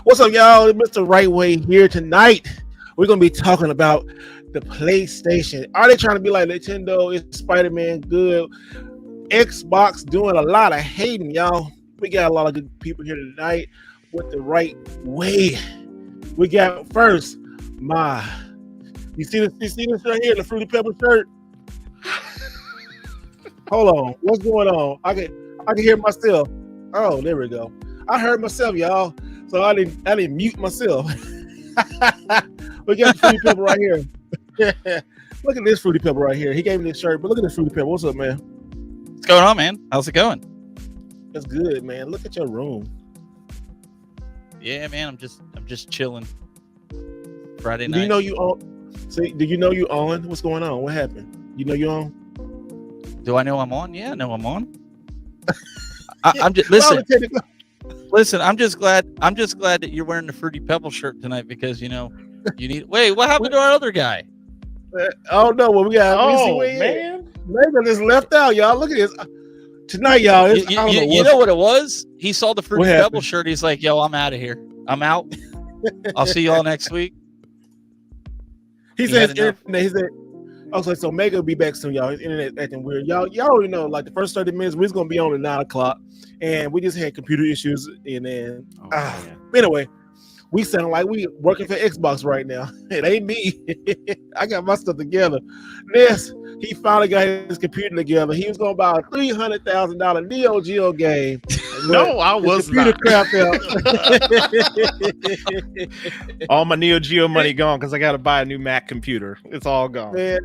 What's up, y'all? It's Mr. Right Way here tonight. We're gonna be talking about the PlayStation. Are they trying to be like Nintendo? Is Spider-Man good? Xbox doing a lot of hating, y'all. We got a lot of good people here tonight with the right way. We got first my. You see this right here, the Fruity Pebble shirt. Hold on, what's going on? I can hear myself. Oh, there we go. I heard myself, y'all. So I didn't mute myself. We got the Fruity Pebble right here. Look at this Fruity Pebble right here. He gave me this shirt, but look at this Fruity Pebble. What's up, man? What's going on, man? How's it going? That's good, man. Look at your room. Yeah, man. I'm just chilling. Friday night. Do you know you on? See, do you know you on? What's going on? What happened? You know you on? Do I know I'm on? Yeah, I know I'm on. I'm just listen. I'm just glad that you're wearing the Fruity Pebble shirt tonight because you need. Wait, what happened to our other guy? Oh no, well we got. Oh man, Megan just left out, y'all. Look at this tonight, y'all. You know what it was? He saw the Fruity Pebble shirt. He's like, "Yo, I'm out of here. I'm out. I'll see y'all next week." He said, "He said." Okay, so Mega will be back soon, y'all. His internet acting weird. Y'all already know, like the first 30 minutes, we was gonna be on at 9 o'clock, and we just had computer issues, and then anyway, we sound like we working for Xbox right now. It ain't me. I got my stuff together. This, he finally got his computer together. He was gonna buy a $300,000 Neo Geo game. No, I was not. Out. All my Neo Geo money gone because I got to buy a new Mac computer. It's all gone. Man,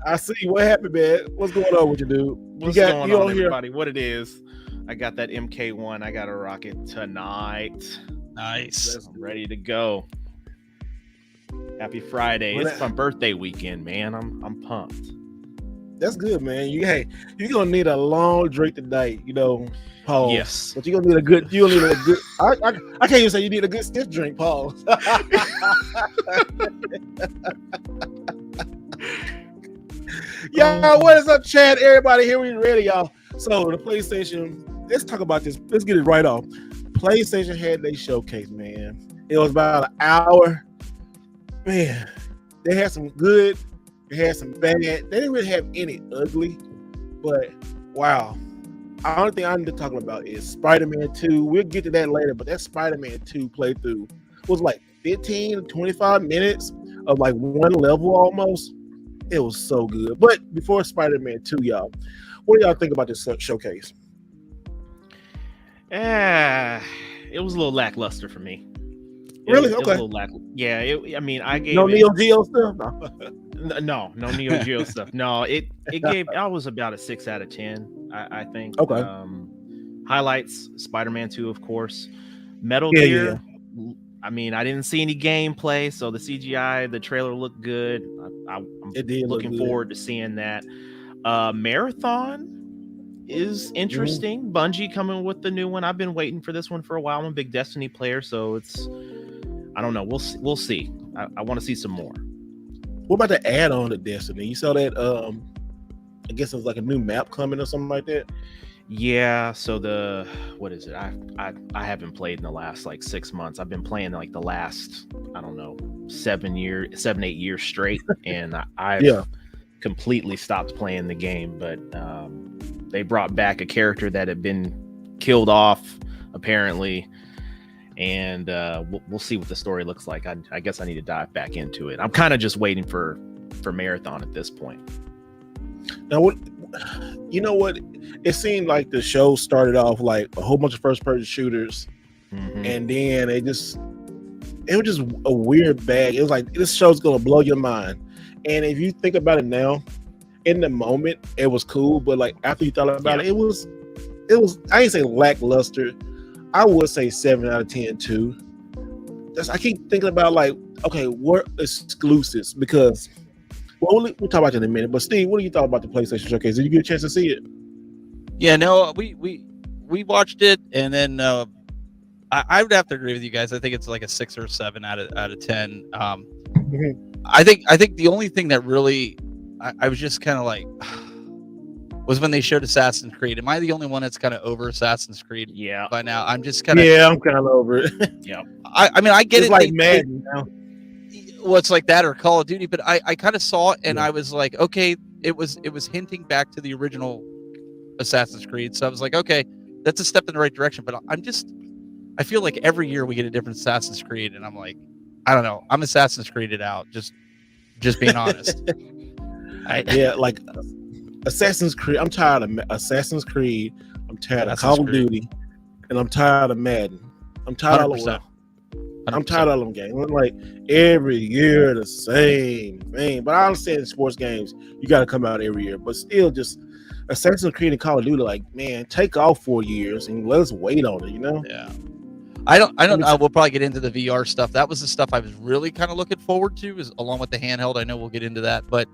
I see. What happened, man? What's going on with you, dude? What's going on, everybody? What it is? I got that MK1. I got to rock it tonight. Nice. I'm ready to go. Happy Friday. It's my birthday weekend, man. I'm pumped. That's good, man. You're gonna need a long drink tonight, Paul. Yes. But you're gonna need a good. I can't even say you need a good stiff drink, Paul. Y'all, what is up, Chad? Everybody here, we ready, y'all. So the PlayStation. Let's talk about this. Let's get it right off. PlayStation had their showcase, man. It was about an hour. Man, they had some good. They had some bad. They didn't really have any ugly, but wow. The only thing I need to talk about is Spider-Man 2. We'll get to that later, but that Spider-Man 2 playthrough was like 15 to 25 minutes of like one level almost. It was so good. But before Spider-Man 2, y'all, what do y'all think about this showcase? It was a little lackluster for me. Really? Okay. It was yeah. I gave no Neo Geo stuff. No Neo Geo stuff. No, it gave. I was about a 6 out of 10. I think. Okay. Highlights: Spider-Man 2, of course. Metal Gear. Yeah. I mean, I didn't see any gameplay, so the CGI, the trailer looked good. I'm looking forward to seeing that. Marathon is interesting. Bungie coming with the new one. I've been waiting for this one for a while. I'm a big Destiny player, so I don't know. We'll see. I want to see some more. What about the add-on to Destiny? You saw that? I guess it's like a new map coming or something like that. Yeah. So what is it? I haven't played in the last like 6 months. I've been playing like the last 7, 8 years straight, and I've completely stopped playing the game. But they brought back a character that had been killed off apparently. And we'll see what the story looks like. I guess I need to dive back into it. I'm kind of just waiting for Marathon at this point. Now, you know what? It seemed like the show started off like a whole bunch of first-person shooters, and then it was just a weird bag. It was like, this show's gonna blow your mind. And if you think about it now, in the moment, it was cool, but like after you thought about it, it was. I ain't say lackluster. I would say 7 out of 10 too. I keep thinking about like, okay, what exclusives? Because we'll talk about it in a minute. But Steve, what do you thought about the PlayStation Showcase? Did you get a chance to see it? Yeah, no, we watched it, and then I would have to agree with you guys. I think it's like a 6 or 7 out of 10. I think the only thing that really I was just kind of like, was when they showed Assassin's Creed. Am I the only one that's kind of over Assassin's Creed? Yeah. By now, I'm just kind of. Yeah, I'm kind of over it. Yeah. I mean, I get It's it. like Madden now. Well, it's like that or Call of Duty, but I kind of saw it and Yeah. I was like, okay, it was hinting back to the original Assassin's Creed. So I was like, okay, that's a step in the right direction. But I feel like every year we get a different Assassin's Creed, and I'm like, I don't know. I'm Assassin's Creeded out. Just being honest. Yeah, like Assassin's Creed. I'm tired of Assassin's Creed. I'm tired of Call of Duty, and I'm tired of Madden. I'm tired of all of them. I'm tired of all them games. I'm like every year the same thing. But I understand in sports games you got to come out every year. But still, just Assassin's Creed and Call of Duty, like, man, take off 4 years and let us wait on it. You know? Yeah. I don't know. We'll probably get into the VR stuff. That was the stuff I was really kind of looking forward to, is along with the handheld. I know we'll get into that, but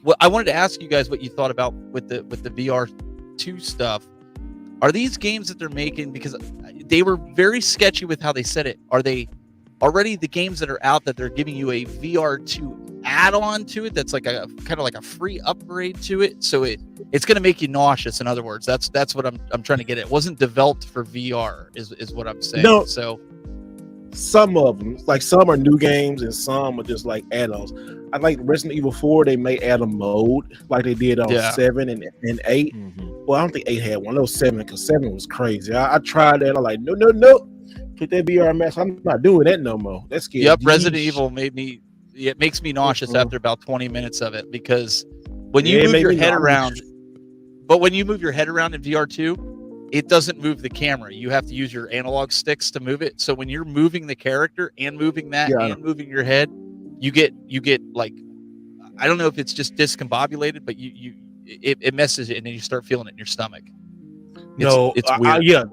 well, I wanted to ask you guys what you thought about with the VR2 stuff. Are these games that they're making, because they were very sketchy with how they said it, are they already the games that are out that they're giving you a VR2 add-on to it that's like a kind of like a free upgrade to it, so it's going to make you nauseous? In other words, that's what I'm trying to get at. It wasn't developed for VR is what I'm saying. No, so some of them, like some are new games and some are just like add-ons. I like Resident Evil 4, they may add a mode like they did on 7 and 8. Mm-hmm. Well, I don't think 8 had one. It was 7, because 7 was crazy. I tried that. I'm like, no. Put that VR mask. I'm not doing that no more. That's scary. Yep, Resident Evil makes me nauseous after about 20 minutes of it, because when you move your head around, but when you move your head around in VR2, it doesn't move the camera. You have to use your analog sticks to move it. So when you're moving the character and moving that and moving your head, you get like, I don't know if it's just discombobulated, but it messes it, and then you start feeling it in your stomach. It's weird.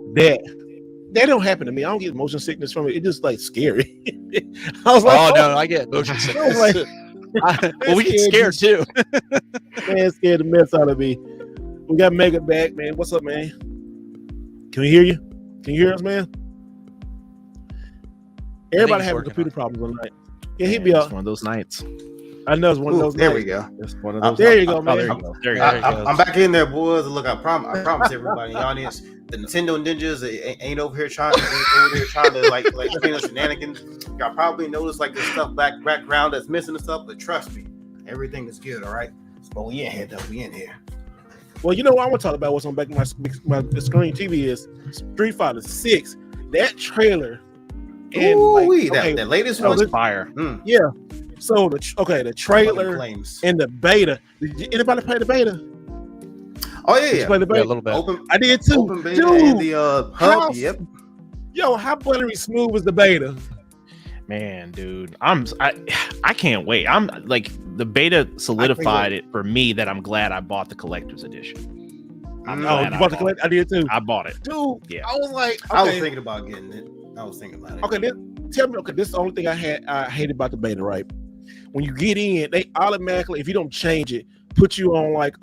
That don't happen to me. I don't get motion sickness from it. It's just like scary. I was like, no, I get motion sickness. Well, we get scared too. Man, it scared the mess out of me. We got Mega back, man. What's up, man? Can we hear you? Can you hear us, man? Everybody having computer problems tonight. Yeah, he'd be out. It's one of those nights. I know it's one of those. There nights. we go. It's one of those. There you go, man. There you go. I'm back in there, boys. Look, I promise everybody in the audience, the Nintendo ninjas ain't over here trying to like clean up shenanigans. Y'all probably noticed like this stuff background that's missing and stuff, but trust me, everything is good. All right. But we in here though. We in here. Well, you know what I want to talk about? What's on back of my screen TV is Street Fighter 6. That trailer. And that latest one was fire. Yeah. So the trailer and the beta. Did anybody play the beta? Oh yeah, play the beta? A little bit. I did too. Open beta and the hub. Yep. Yo, how buttery smooth was the beta? Man, dude, I can't wait. I'm like, the beta solidified it for me that I'm glad I bought the collector's edition. You bought the collector? I did too. I bought it, dude. Yeah, I was like, I was thinking about getting it. Okay, tell me. Okay, this is the only thing I hated about the beta. Right, when you get in, they automatically, if you don't change it, put you on like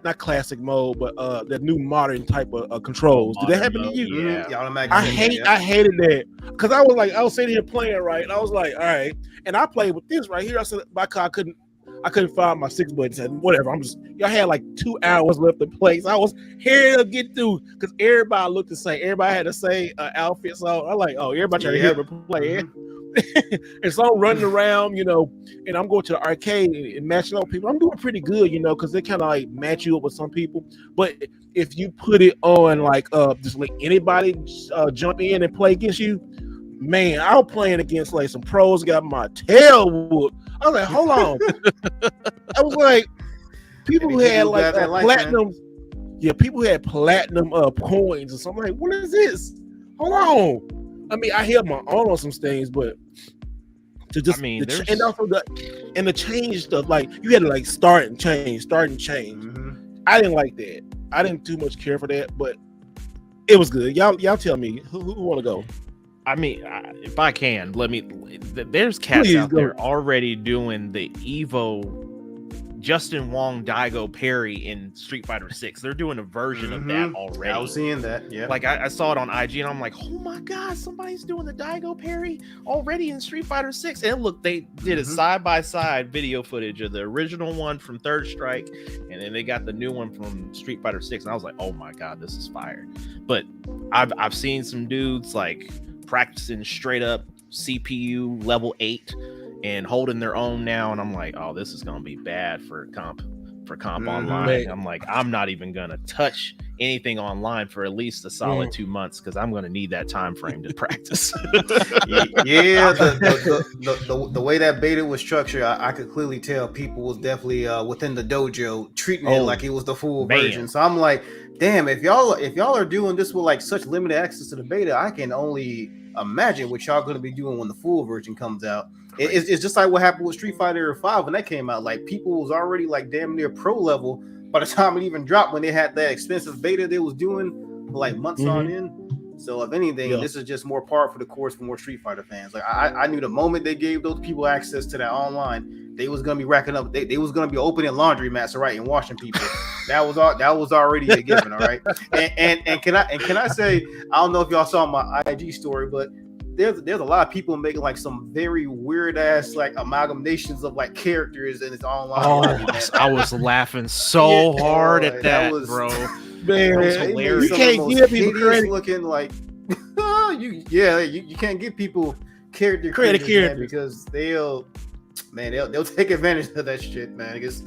not classic mode, but the new modern type of controls. Did that happen to you? Yeah, I hated that, because I was sitting here playing, right, and I was like, all right, and I played with this right here. I said, my car I couldn't find my 6 buttons, and whatever. Y'all had like 2 hours left to play, so I was here to get through, because everybody looked the same. Everybody had the same outfit, so I'm like, oh, everybody trying to hear me play. And so I'm running around, and I'm going to the arcade and matching up people. I'm doing pretty good, because they kind of like match you up with some people. But if you put it on like just like anybody jump in and play against you, man, I was playing against like some pros, got my tail whooped. I was like, hold on. I was like, people who had like platinum, people who had platinum coins or something. Like, what is this? Hold on. I mean, I held my own on some things, but to just and also the change stuff, like you had to like start and change. Mm-hmm. I didn't like that. I didn't too much care for that, but it was good. Y'all tell me who want to go. I mean, if I can, let me. There's cats out there already doing the Evo Justin Wong Daigo parry in Street Fighter 6. They're doing a version of that already. I was seeing that. Yeah. Like I saw it on IG and I'm like, oh my god, somebody's doing the Daigo parry already in Street Fighter 6. And look, they did a side-by-side video footage of the original one from Third Strike, and then they got the new one from Street Fighter 6. And I was like, oh my god, this is fire. But I've seen some dudes like practicing straight up CPU level 8 and holding their own now, and I'm like, oh, this is gonna be bad for comp online. I'm like, I'm not even gonna touch anything online for at least a solid 2 months because I'm gonna need that time frame to practice. Yeah, the way that beta was structured, I could clearly tell people was definitely within the dojo treating it like it was the full version. So I'm like, damn, if y'all are doing this with like such limited access to the beta, I can only imagine what y'all gonna be doing when the full version comes out. It's just like what happened with Street Fighter 5 when that came out. Like, people was already like damn near pro level by the time it even dropped, when they had that expensive beta they was doing for like months on end. So if anything, this is just more par for the course for more Street Fighter fans. Like, I knew the moment they gave those people access to that online, they was gonna be racking up. They was gonna be opening laundromats, right, and washing people. That was already a given, all right. And can I say, I don't know if y'all saw my IG story, but there's a lot of people making like some very weird ass like amalgamations of like characters in its online. I was laughing so hard at that, bro. Man, that was hilarious. You can't give people credit looking like you can't give people character credit, man, because they'll take advantage of that shit, man. It's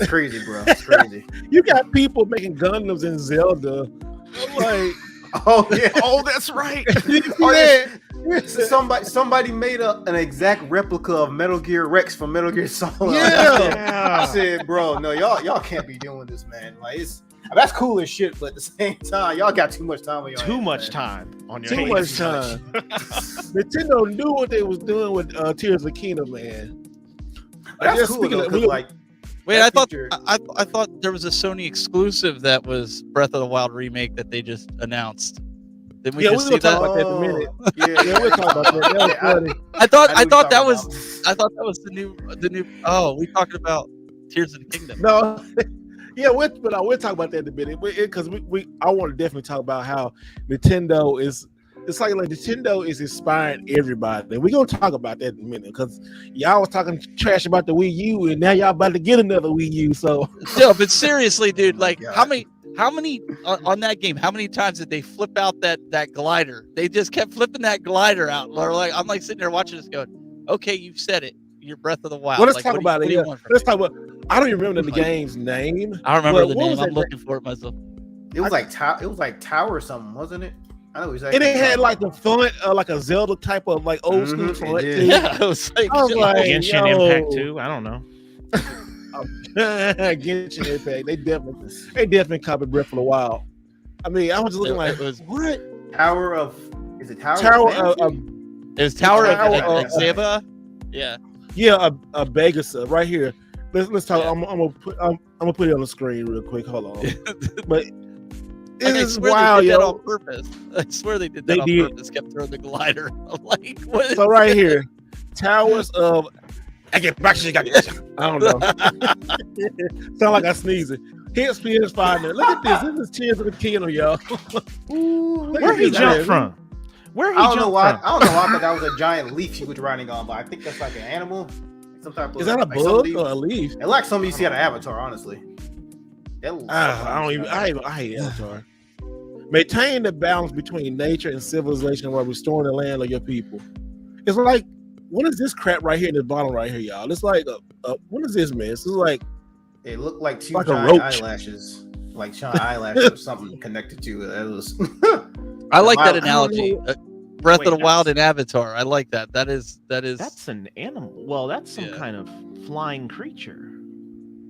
crazy, bro. It's crazy. You got people making Gundams in Zelda. I'm like, oh yeah, oh that's right. Somebody made an exact replica of Metal Gear Rex from Metal Gear Solid. Yeah. I said, bro, no, y'all can't be doing this, man. Like, that's cool as shit, but at the same time, y'all got too much time on your hands. Too much time. Nintendo knew what they was doing with Tears of the Kingdom, man. That's cool though, like. Wait, I thought there was a Sony exclusive that was Breath of the Wild remake that they just announced. Didn't we just see that? Talk about that in a minute. Yeah, we'll talk about that. That was funny. I thought that was the new. Oh, we talking about Tears of the Kingdom? No, yeah, we'll talk about that in a minute because I want to definitely talk about how Nintendo is. It's like Nintendo is inspiring everybody, and we're gonna talk about that in a minute because y'all was talking trash about the Wii U, and now y'all about to get another Wii U. So, no, but seriously, dude, like how many on that game? How many times did they flip out that glider? They just kept flipping that glider out. I'm like sitting there watching this, going, "Okay, you've said it. Your Breath of the Wild." Well, let's talk about it. Let's talk about. I don't even remember the game's name. I remember the name. I'm looking for it myself. It was like Tower or something, wasn't it? I know exactly. And it had like the font, like a Zelda type of like old school font. Yeah, it was like Genshin Impact 2. I don't know. Genshin Impact. They definitely copied Breath of the Wild. I mean, I was just looking like, what? Tower of? Is it Tower? It was Tower of Seba. Yeah. Yeah, a Vegas right here. Let's talk. Yeah. I'm gonna put it on the screen real quick. Hold on. But it is wild, yo. On purpose. I swear they did that on purpose. Kept throwing the glider. I'm like, what? So right here, Towers of. I don't know. Sound like I sneezing. Here's PS5 now. Look at this. This is Tears of the Kingdom, y'all. Where he jumped from? I don't know why. I thought that was a giant leaf he was riding on, but I think that's like an animal. Some type of, is that a bug or a leaf? It like something you see on an Avatar, honestly. I hate Avatar. Maintain the balance between nature and civilization while restoring the land of your people. It's like, what is this crap right here in the bottom right here, y'all? It's like, what is this, man? This is like, it looked like two giant eyelashes, like giant eyelashes or something connected to it. That was. I like that analogy. Breath of the Wild and Avatar. I like that. That is. That's an animal. Well, that's some kind of flying creature.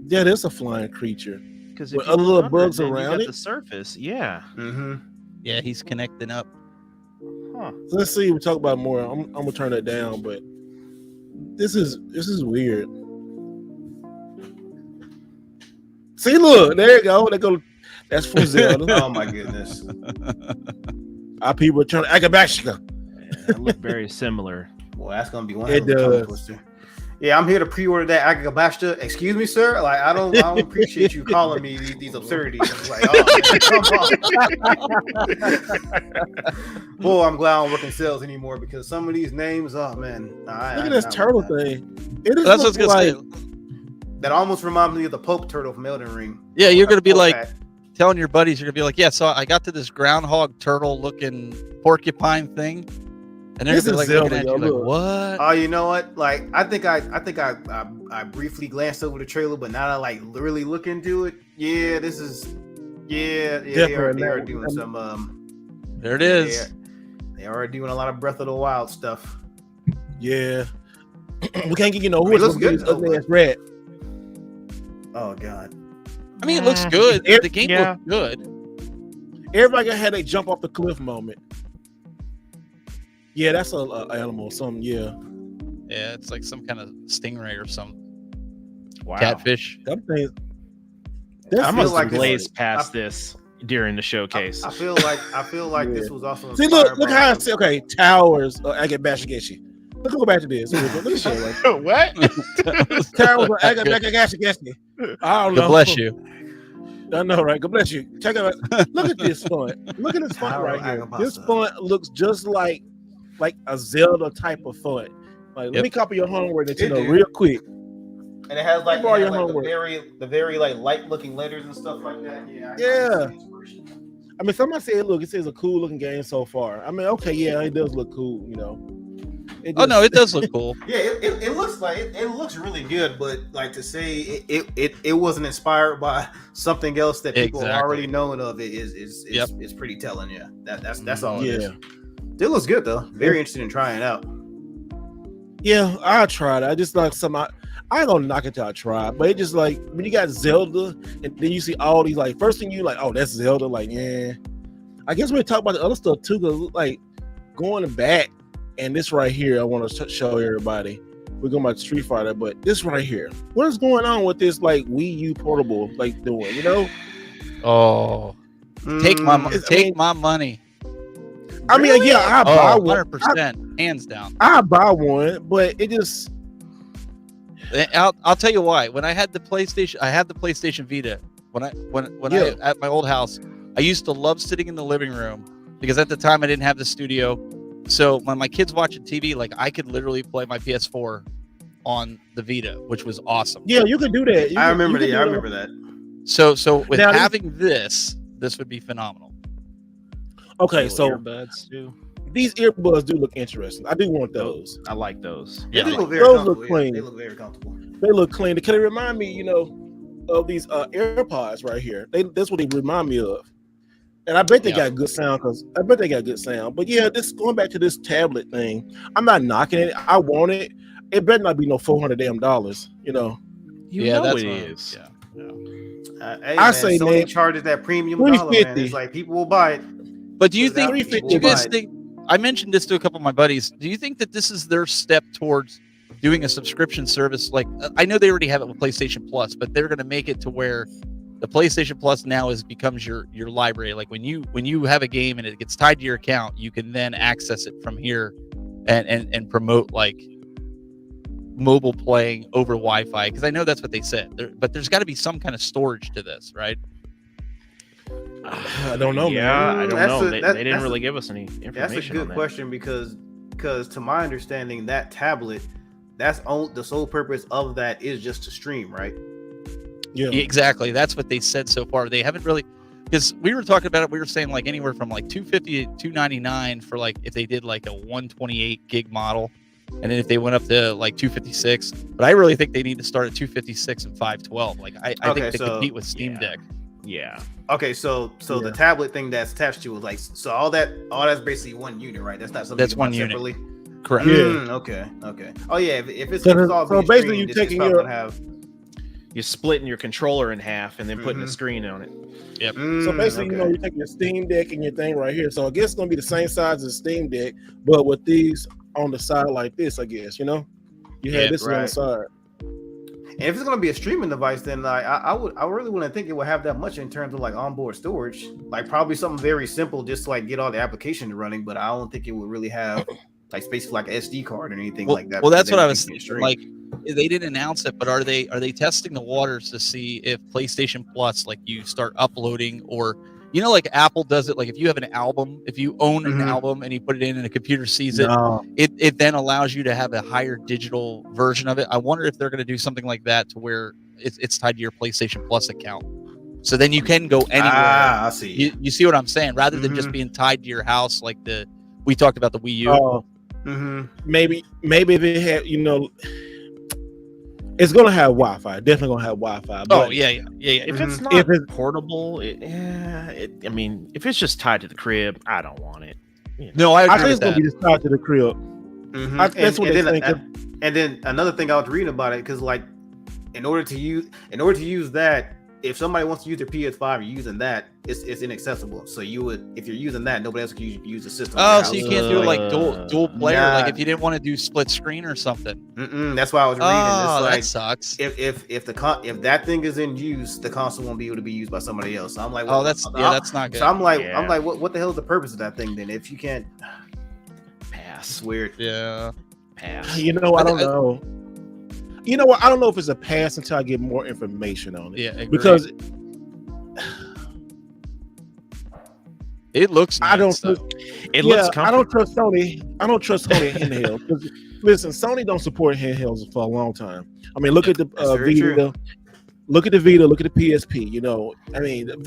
Yeah, there's a flying creature. Because with other little bugs around it. The surface, yeah. Mm-hmm. Yeah, he's connecting up. Huh. So let's see. We talk about more. I'm gonna turn that down, but this is weird. See, look, there you go. That's from Zelda. Oh my goodness. Our people are trying to Agabashika. It look very similar. Well, that's gonna be one. It does. Yeah, I'm here to pre-order that Agabashta. Excuse me, sir. Like, I don't appreciate you calling me these absurdities. It's like, oh man, come on. Boy, I'm glad I don't work in sales anymore because some of these names, oh man. Look at this turtle thing. It is That's what's gonna like say. that almost reminds me of the Pope turtle from Elden Ring. Yeah, you're gonna be Pope like hat. telling your buddies, you're gonna be like, yeah, so I got to this groundhog turtle looking porcupine thing, and they're This gonna be is like looking Zelda, at yo, you like, look. what? Oh, you know what? Like, I think I briefly glanced over the trailer, but now I like really look into it. Yeah, this is they are doing some There it is. they are doing a lot of Breath of the Wild stuff. yeah. We can't get It who's looks gonna good, get though, ugly ass red. Oh god. I mean, it looks good. The game looks good. Everybody had a jump off the cliff moment. Yeah, that's a animal. Something. Yeah, Yeah, it's like some kind of stingray or some Wow. catfish. that thing. I must like have this- glazed past this during the showcase. I feel like Yeah. this was also See, look how I say. Okay, towers. I get Bashigeshi. Let's go back to this. Look at this shit. Like, What? towers. I got Bashigeshi. I don't know. God bless you. I know, right? God bless you. Check out. Look at this font. Look at this font right here. This font looks just like a Zelda type of font. Like, let me copy your homework, Nintendo, real quick. And it has like, Borrow your the homework. very like light looking letters and stuff like that. Yeah. Yeah. I mean, somebody said, look, it says a cool looking game so far. I mean, okay, yeah, it does look cool, you know. Oh no, it does look cool. Yeah, it looks like it looks really good, but like to say it wasn't inspired by something else that people Exactly. already knowing of it is pretty telling. Yeah, that's all. It is. Yeah. It looks good though. Very interested in trying it out. Yeah, I tried it. I just like I ain't gonna knock it till I try, but it just like when you got Zelda and then you see all these like first thing you like, oh, that's Zelda. Like, yeah. I guess we talk about the other stuff too, because like going back and this right here, I want to show everybody. We're going back to Street Fighter, but this right here, what is going on with this like Wii U portable like doing? You know? Oh, take my money. I mean, yeah, I buy one. 100%, hands down. I buy one, but it just. I'll tell you why. When I had the PlayStation Vita. When I at my old house, I used to love sitting in the living room because at the time I didn't have the studio. So when my kids watching TV, like I could literally play my PS4 on the Vita, which was awesome. Yeah, you could do that. I remember that. So with now, having this would be phenomenal. Okay, so earbuds too. these earbuds do look interesting. I do want those. I like those. They Yeah, look very those comfortable. look clean. They look very comfortable. They look clean. Can it remind me, of these AirPods right here? That's what they remind me of. And I bet they got good sound But yeah, this going back to this tablet thing, I'm not knocking it. I want it. It better not be no $400 damn dollars. You know that's it what is. Yeah. Hey, I man, say, Sony man, charges that premium dollar, man. $350. It's like people will buy it. But do you Without think? people Do you guys buying it. think? I mentioned this to a couple of my buddies. Do you think that this is their step towards doing a subscription service? Like I know they already have it with PlayStation Plus, but they're going to make it to where the PlayStation Plus now becomes your library. Like when you have a game and it gets tied to your account, you can then access it from here and promote like mobile playing over Wi-Fi. Because I know that's what they said. But there's got to be some kind of storage to this, right? I don't know, Yeah, man. I don't That's know. a- They that- didn't that's really a- give us any information. That's a on good that. question because to my understanding, that tablet, the sole purpose of that is just to stream, right? Yeah. Exactly. That's what they said so far. They haven't really, because we were talking about it. We were saying like anywhere from like $250 to $299 for like if they did like a 128 gig model, and then if they went up to like 256. But I really think they need to start at 256 and 512. Like I Okay, think they so- compete with Steam Deck. Yeah. Okay, so Yeah. the tablet thing that's attached to it, like, so all that's basically one unit, right? That's not something That's you buy one unit. separately. Correct. Yeah. Okay. Oh yeah, if it's So all so being basically streamed, you it's taking probably your- gonna have. You're splitting your controller in half and then putting a Mhm. screen on it. So basically, okay. you're taking your Steam Deck and your thing right here. So I guess it's gonna be the same size as Steam Deck, but with these on the side like this, I guess, you Yeah, had this on the right. side. And if it's gonna be a streaming device, then like I really wouldn't think it would have that much in terms of like onboard storage. Like probably something very simple, just to like get all the applications running. But I don't think it would really have like space for like an SD card or anything like that. Well, that's because what I was everything can stream. like. they didn't announce it, but are they testing the waters to see if PlayStation Plus, like you start uploading, or like Apple does it, like if you have an album, if you own an album and you put it in and a computer sees it then allows you to have a higher digital version of it. I wonder if they're going to do something like that to where it's tied to your PlayStation Plus account. So then you can go anywhere. I see. You see what I'm saying? Rather than just being tied to your house, like we talked about the Wii U. Maybe if it had, it's gonna have Wi-Fi. Definitely gonna have Wi-Fi. Oh yeah. If it's not portable, I mean, if it's just tied to the crib, I don't want it. No, I think it's gonna be just tied to the crib. That's what they think. And then another thing I was reading about it, because like in order to use that, if somebody wants to use their PS5 or using that, it's inaccessible. So you would, if you're using that, nobody else can use the system. Oh, so you can't do like dual player, like if you didn't want to do split screen or something. That's why I was reading. Oh, like, that sucks. If that thing is in use, the console won't be able to be used by somebody else. So I'm like, that's not good. So I'm like, what the hell is the purpose of that thing then? If you can't pass, weird. Yeah, pass. I don't know. You know what? I don't know if it's a pass until I get more information on it. Yeah, agreed. Because it looks nice. Looks comfortable. I don't trust Sony. I don't trust Sony handheld. Listen, Sony don't support handhelds for a long time. I mean, look at the Vita. Look at the Vita. Look at the PSP. I mean, the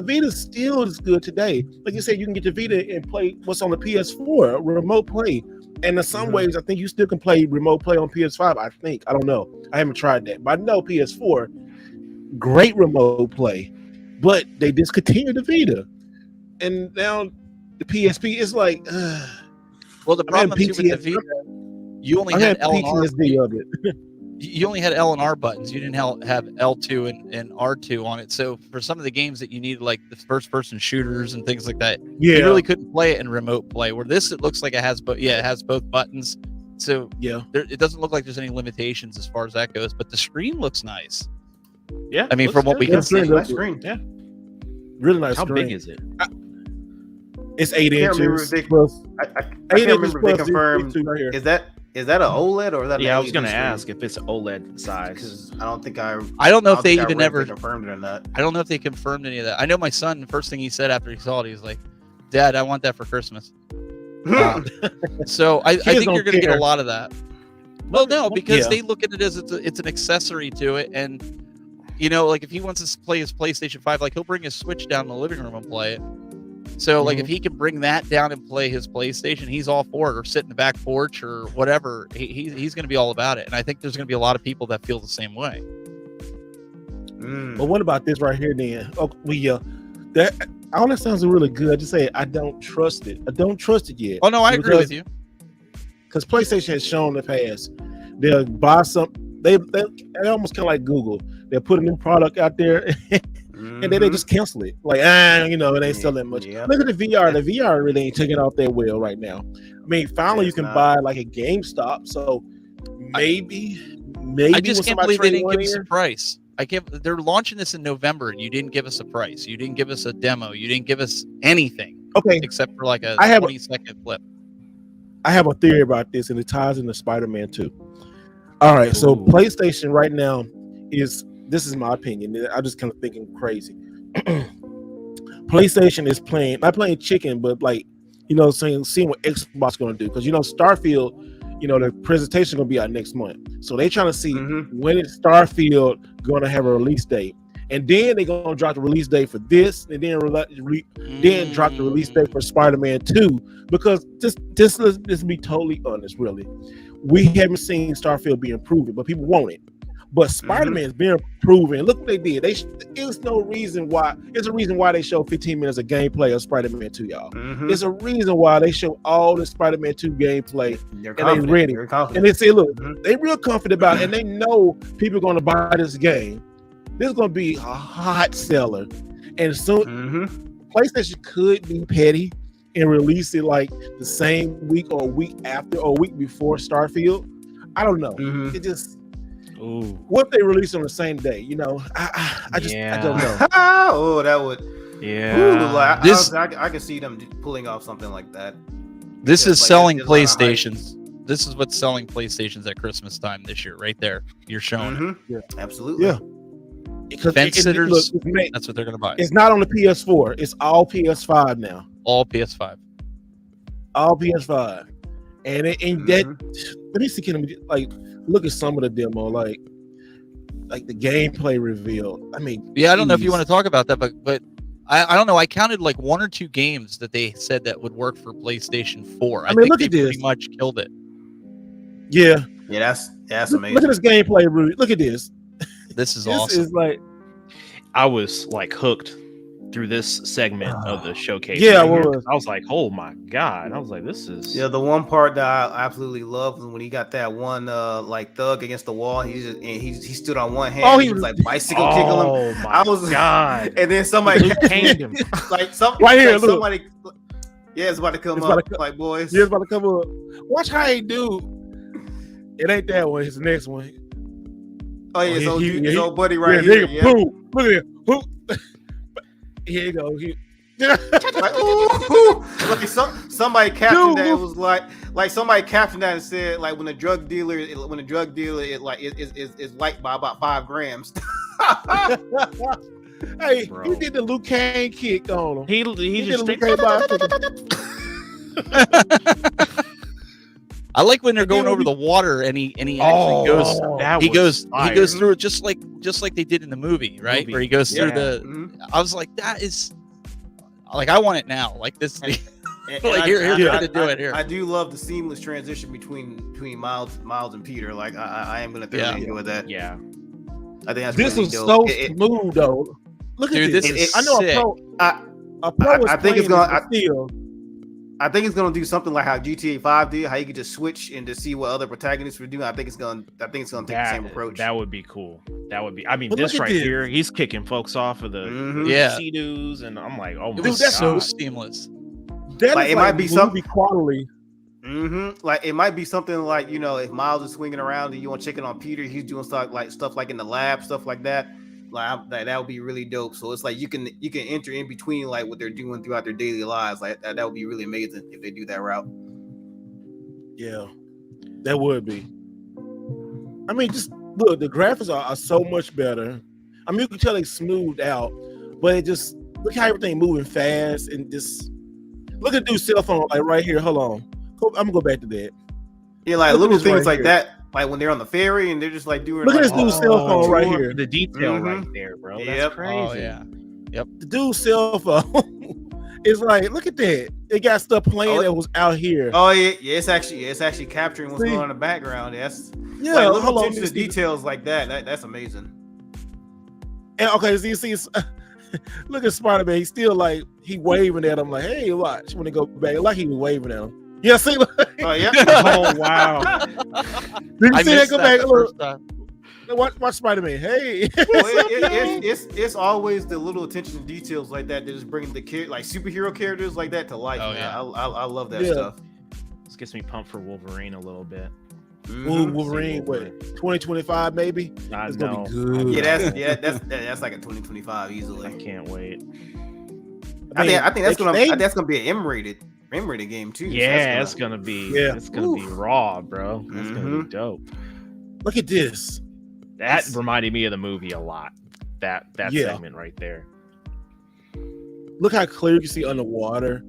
Vita still is good today. Like you said, you can get the Vita and play what's on the PS4, remote play. And in some ways, I think you still can play remote play on PS5. I think. I don't know. I haven't tried that. But I know PS4, great remote play. But they discontinued the Vita. And now the PSP is like... well, the problem too with the Vita, you only had L and R. of it. You only had L and R buttons. You didn't have L2 and R2 on it. So for some of the games that you needed, like the first-person shooters and things like that, you really couldn't play it in remote play. Where this, it looks like it has both. Yeah, it has both buttons. So it doesn't look like there's any limitations as far as that goes. But the screen looks nice. Yeah, I mean, from what we can see, nice screen. Yeah, really nice. How screen. big is it? It's 8 inches. I can't remember if they confirmed. Is that an OLED or is that? Yeah, I was going to ask if it's OLED size. I don't think I don't know if they even ever confirmed it or not. I don't know if they confirmed any of that. I know my son, the first thing he said after he saw it, he was like, "Dad, I want that for Christmas." So I think you're going to get a lot of that. Well, no, because they look at it as it's an accessory to it, and like if he wants to play his PlayStation 5, like he'll bring his Switch down in the living room and play it. So like if he can bring that down and play his PlayStation, he's all for it, or sit in the back porch or whatever. He's going to be all about it. And I think there's going to be a lot of people that feel the same way. But what about this right here then? That all that sounds really good. I just say I don't trust it. I don't trust it yet. Oh no, I agree with you. Because PlayStation has shown in the past they'll buy some. They almost kind of like Google. They'll put a new product out there. And then they just cancel it. Like, it ain't selling much. Look at the VR. The VR really ain't taking off that well right now. I mean, finally you can buy like a GameStop. So maybe. I just can't believe they didn't give us a price. They're launching this in November, and you didn't give us a price. You didn't give us a demo. You didn't give us anything. Okay. Except for like a 20-second clip. I have a theory about this, and it ties into Spider-Man 2. All right. So PlayStation right now is. This is my opinion. I'm just kind of thinking crazy. PlayStation is not playing chicken, but like, seeing what Xbox is going to do. Because, Starfield, the presentation going to be out next month. So they trying to see when is Starfield going to have a release date. And then they're going to drop the release date for this, and then drop the release date for Spider-Man 2. Because let's be totally honest, really. We haven't seen Starfield being proven, but people want it. But Spider-Man's been proven. Look what they did. There's no reason why. There's a reason why they show 15 minutes of gameplay of Spider-Man 2, y'all. There's a reason why they show all the Spider-Man 2 gameplay. They're ready. And they say, look, they real confident about it, and they know people are going to buy this game. This is going to be a hot seller. And soon, PlayStation could be petty and release it like the same week or a week after or a week before Starfield. I don't know. It just... Ooh. What if they release on the same day? I don't know. That would. Yeah. I can see them pulling off something like that. This is selling PlayStations. this is what's selling PlayStations at Christmas time this year, right there. You're showing it. Yeah. Absolutely. Yeah. Because Fence sitters, look, that's what they're gonna buy. it's not on the PS4. It's all PS5 now. All PS5. All PS5. And that, let me see, like, look at some of the demo, like the gameplay reveal. I mean, yeah, I don't know if you want to talk about that, but I don't know. I counted like 1 or 2 games that they said that would work for PlayStation 4. I mean, think look they at this. pretty much killed it. Yeah. Yeah, that's amazing. Look at this gameplay, Rudy. Look at this. This is This awesome. is like, I was like hooked through this segment of the showcase. Yeah, right I here. was. I was like, oh my God. I was like, this is Yeah, the one part that I absolutely loved was when he got that one like thug against the wall. He stood on one hand. Oh, he was like bicycle kicking him. oh my I was God. and then somebody Canned him. like some Right here, like look. somebody. Yeah, it's about to come It's up. about to Like boys. yeah, it's about to come up. Watch how he do. It ain't that one. It's the next one. Oh yeah, Oh, his old buddy right yeah, here. Yeah. Boom. Look at it. Boom. Here you go. Like, ooh. Like somebody captioned that. It Dude. was like somebody captioned that and said like when a drug dealer is like by about 5 grams. Hey, Bro. he did the Liu Kang kick on him. He He just did the Liu Kang bicycle. I like when they're going then over we- the water and he actually goes. that He was goes fire. through it just like they did in the movie, right? Movie. Where he goes through Yeah. the. Mhm. I was like, that is, like, I want it now. Like this. And Like, here's how to do it here. I do love the seamless transition between Miles and Peter. Like I am gonna thoroughly enjoy that. Yeah. I think that's This really was dope. so smooth, though. Look at Dude, this. this is I know sick. a pro was I think it's playing gonna- this still. I think it's gonna do something like how GTA 5 did, how you could just switch and to see what other protagonists were doing. I think it's gonna take the same approach. That would be cool. That would be. I mean, But this look at right this. here, he's kicking folks off of the Mhm. Yeah. Sea-Doos, and I'm like, oh my It was that's so God. seamless. That Like, is it might be movie quality. Like it might be something like, you know, if Miles is swinging around and you want to check it on Peter, he's doing stuff like in the lab, stuff like that. Like that would be really dope. So it's like you can enter in between like what they're doing throughout their daily lives. Like that would be really amazing if they do that route. Yeah, that would be. I mean, just look, the graphics are so much better. I mean, you can tell they smoothed out, but it just look how everything moving fast and just look at dude's cell phone like right here. Hold on, I'm gonna go back to that. Yeah, like Look at little this things right like here. that. Like when they're on the ferry and they're just like doing. Look at like, this dude's cell phone right sure. here. The detail Mhm. right there, bro. That's Yep. crazy. Oh yeah. The dude's cell phone is like, look at that. It got stuff playing that was out here. Oh yeah, it's actually capturing what's See? going on in the background. That's Yeah, like hold little on, attention to let me see. details like that. That's amazing. And okay, so you see, look at Spider-Man. He's still like he waving at him, like, "Hey, watch." When they go back, like he was waving at him. Yeah, see, look, Oh yeah. Oh wow. did you I see that missed go that back? the Look, first time. watch Spider-Man. Hey, It's always the little attention to details like that that just bring the like superhero characters like that to life. Oh, man. yeah. I love that Yeah. stuff. This gets me pumped for Wolverine a little bit. Ooh, Mhm. Wolverine, what, 2025 maybe? I It's know. gonna be good. Yeah, that's like a 2025 I easily. can't wait. I think that's they- gonna be an M-rated game too. So Yeah, that's it's gonna be. Yeah. It's gonna be raw, bro. It's gonna Mhm. be dope. Look at this. That reminded me of the movie a lot. That Yeah. segment right there. Look how clear you can see underwater.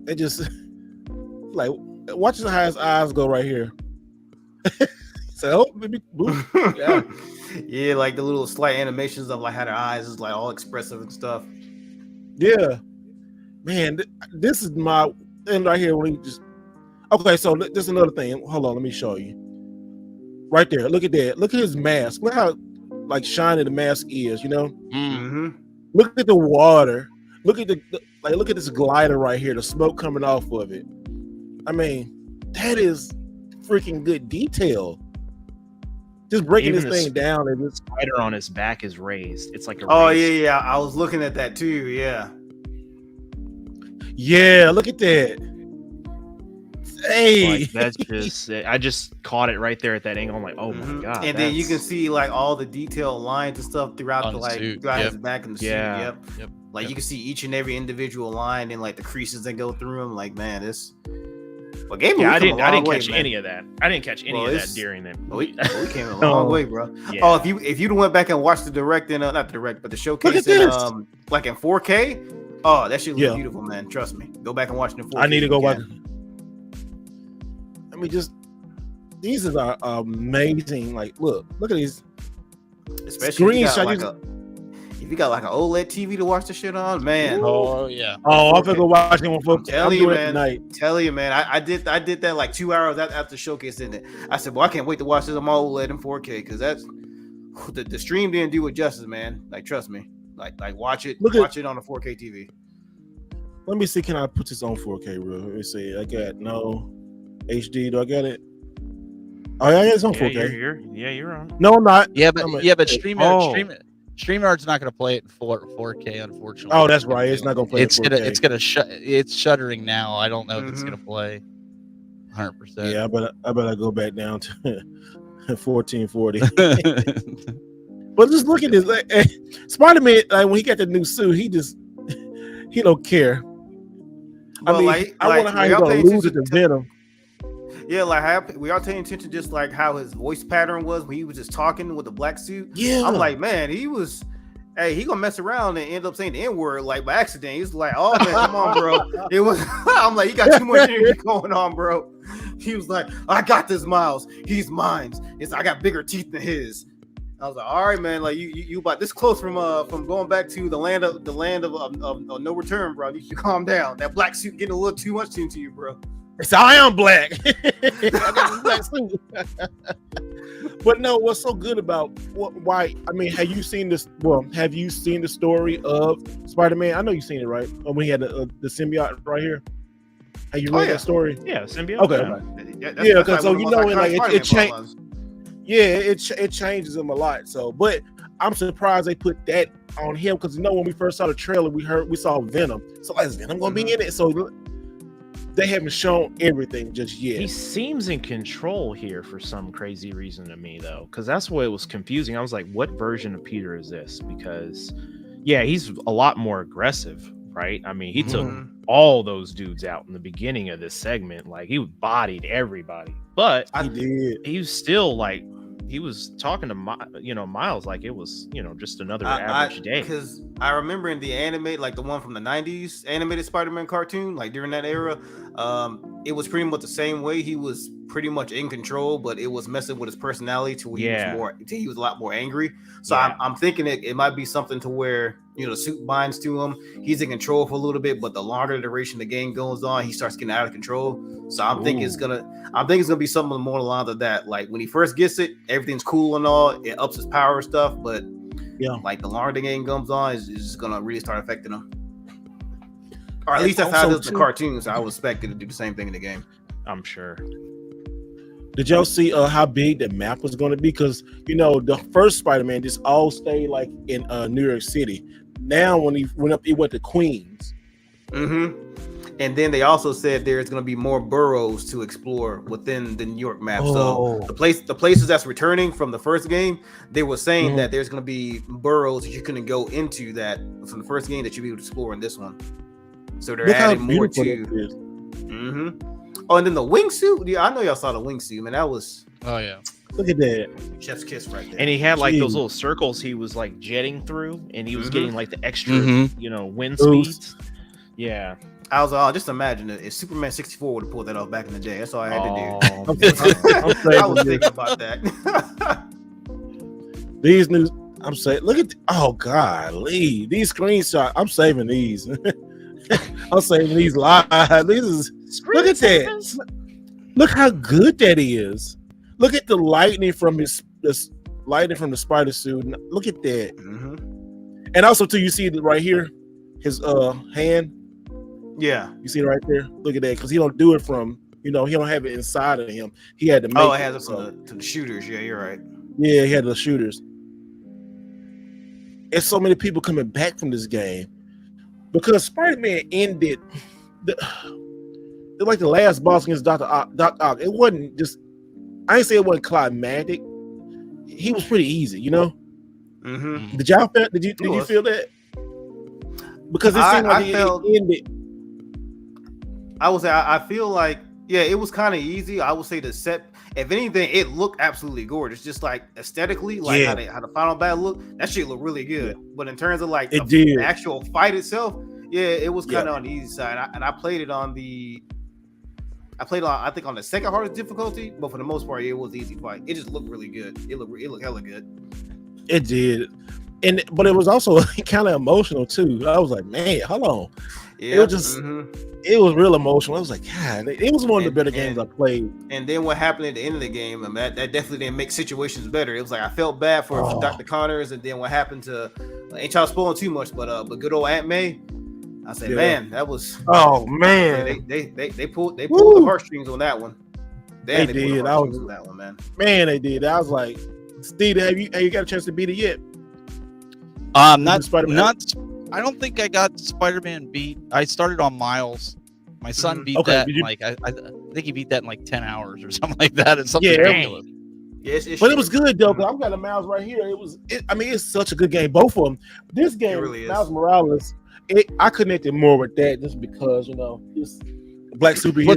It just like watch how his eyes go right here. So maybe yeah. Yeah, like the little slight animations of like how their eyes is like all expressive and stuff. Yeah, man, this is my and right here when he just okay. So this is another thing. Hold on, let me show you. Right there, look at that. Look at his mask. Look how like shiny the mask is. You know, Mm-hmm. look at the water. Look at look at this glider right here. The smoke coming off of it. I mean, that is freaking good detail. Just breaking Even this thing down and just Spider on his back is raised. It's like a Oh raised- yeah. I was looking at that too. Yeah. yeah. Look at that. Hey, Like, that's just I just caught it right there at that angle. I'm like, oh my Mhm. god. And then you can that's- see like all the detailed lines and stuff throughout On the the suit, throughout yep. his back and the Yeah. suit. Yep. Yep. Like Yep. you can see each and every individual line and like the creases that go through them. Like man, this But game Yeah, I movie didn't catch any of that. I didn't catch any of that during that. We came a long way, bro. Yeah. Oh, if you'd went back and watched the direct and not the direct, but the showcase in like in 4K, oh, that shit was beautiful, man. Trust me. Go back and watch it in 4K. I need to go watch. I mean, just these are amazing. Like, look at these. Especially if you got like an OLED TV to watch the shit on, man. Oh yeah. Oh, I'm gonna go watch it on 4K. Tell you, man. Tell you, man. I did that like 2 hours after showcase in it. I said, well, I can't wait to watch this on my OLED in 4K because that's the stream didn't do it justice, man. Like, trust me. Like watch it it on a 4K TV. Let me see. Can I put this on 4K, bro? Let me see. I got no HD. Do I got it? Oh yeah, it's on 4K. You're on. No, I'm not. Yeah, but StreamYard's not going to play it in 4K, unfortunately. Oh, that's right. It's not going to play. It's shuttering now. I don't know if it's going to play 100%. Yeah, I better go back down to 1440. But just look at this. Like, Spider-Man, like, when he got the new suit, he don't care. I mean, I wonder how he's going to lose it to Venom. Yeah, like we all paying attention just like how his voice pattern was when he was just talking with the black suit. Yeah, I'm like, man, he gonna mess around and end up saying the N-word like by accident. He's like, oh man, come on, bro. It was. I'm like, you got too much energy going on, bro. He was like, I got this, Miles. He's mine. I got bigger teeth than his. I was like, all right, man. Like you about this close from going back to the land of no return, bro. You should calm down. That black suit getting a little too much into you, bro. It's I am black. But no, what's so good about why? I mean, have you seen this? Well, have you seen the story of Spider-Man? I know you've seen it, right? When he had the symbiote right here. Have you read that story? Yeah, symbiote. Okay. Yeah, because so you know, it changed. Yeah, it changes him a lot. So, but I'm surprised they put that on him because when we first saw the trailer, we saw Venom. So is Venom gonna be in it? So. They haven't shown everything just yet. He seems in control here for some crazy reason to me, though, because that's what was confusing. I was like, what version of Peter is this? Because, yeah, he's a lot more aggressive, right? I mean, he took all those dudes out in the beginning of this segment. Like, he bodied everybody. But he did. He was still, like, he was talking to Miles like it was just another average day. Because I remember in the anime, like the one from the 90s animated Spider-Man cartoon, like during that era, it was pretty much the same way. He was pretty much in control, but it was messing with his personality to where he was a lot more angry. So I'm thinking it might be something to where the suit binds to him. He's in control for a little bit, but the longer the duration the game goes on, he starts getting out of control. So I'm thinking it's gonna be something more along the lines of that. Like when he first gets it, everything's cool and all, it ups his power and stuff, but like the longer the game comes on, it's just gonna really start affecting him. Or at least that's how it is in the cartoons. So I would expect it to do the same thing in the game. I'm sure. Did y'all see how big the map was going to be? Because the first Spider-Man just all stayed like in New York City. Now when he went up, he went to Queens. And then they also said there's going to be more boroughs to explore within the New York map. So the places that's returning from the first game, they were saying that there's going to be boroughs that you couldn't go into that from the first game that you'll be able to explore in this one. So they're adding more to. Oh, and then the wingsuit. Yeah, I know y'all saw the wingsuit, man. That was. Oh yeah. Look at that. Chef's kiss right there. And he had like those little circles he was like jetting through, and he was getting like the extra, wind speeds. Yeah. I was just imagine it. If Superman 64 would have pulled that off back in the day, that's all I had to do. I was thinking about that. These new, I'm saying, look at, golly, these screenshots. I'm saving these. I'm saving these live. Look at that. Look how good that is. Look at the lightning from the spider suit. Look at that. And also, too, you see it right here, his hand. Yeah, you see it right there. Look at that, because he don't do it from, he don't have it inside of him. He had to make it has it to the shooters. Yeah, you're right. Yeah, he had the shooters. And so many people coming back from this game because Spider-Man ended like the last boss against Doc Ock. It wasn't just. I ain't say it wasn't climactic. He was pretty easy, Did y'all feel? Did you feel that? Because it seemed like it ended. I would say I feel like Yeah, it was kind of easy. I would say the set, if anything, it looked absolutely gorgeous. Just like aesthetically, like Yeah. how the final battle looked, that shit looked really good. But in terms of like It the did. actual fight itself, yeah, it was kind of Yeah. on the easy side. And I played it on I think on the second hardest difficulty, but for the most part, it was easy fight. It just looked really good. It looked hella good. It did. But it was also kind of emotional too. I was like, man, hold on. Yeah, It was just it was real emotional. I was like, God, it was one of the better games I played. And then what happened at the end of the game, that definitely didn't make situations better. It was like I felt bad for Dr. Connors, and then what happened to ain't y'all spoiling too much, but good old Aunt May. I said, man, that was man. They pulled the heartstrings on that one. They did. I was on that one, man. Man, they did. I was like, Steve, have you got a chance to beat it yet? Not. I don't think I got Spider-Man beat. I started on Miles. My son beat that. Like I think he beat that in like 10 hours or something like that. It's something ridiculous. Yes, but it was good though. Cause I've got a Miles right here. I mean, it's such a good game. Both of them. This game, really Miles Morales. I connected more with that just because it's a black superhero.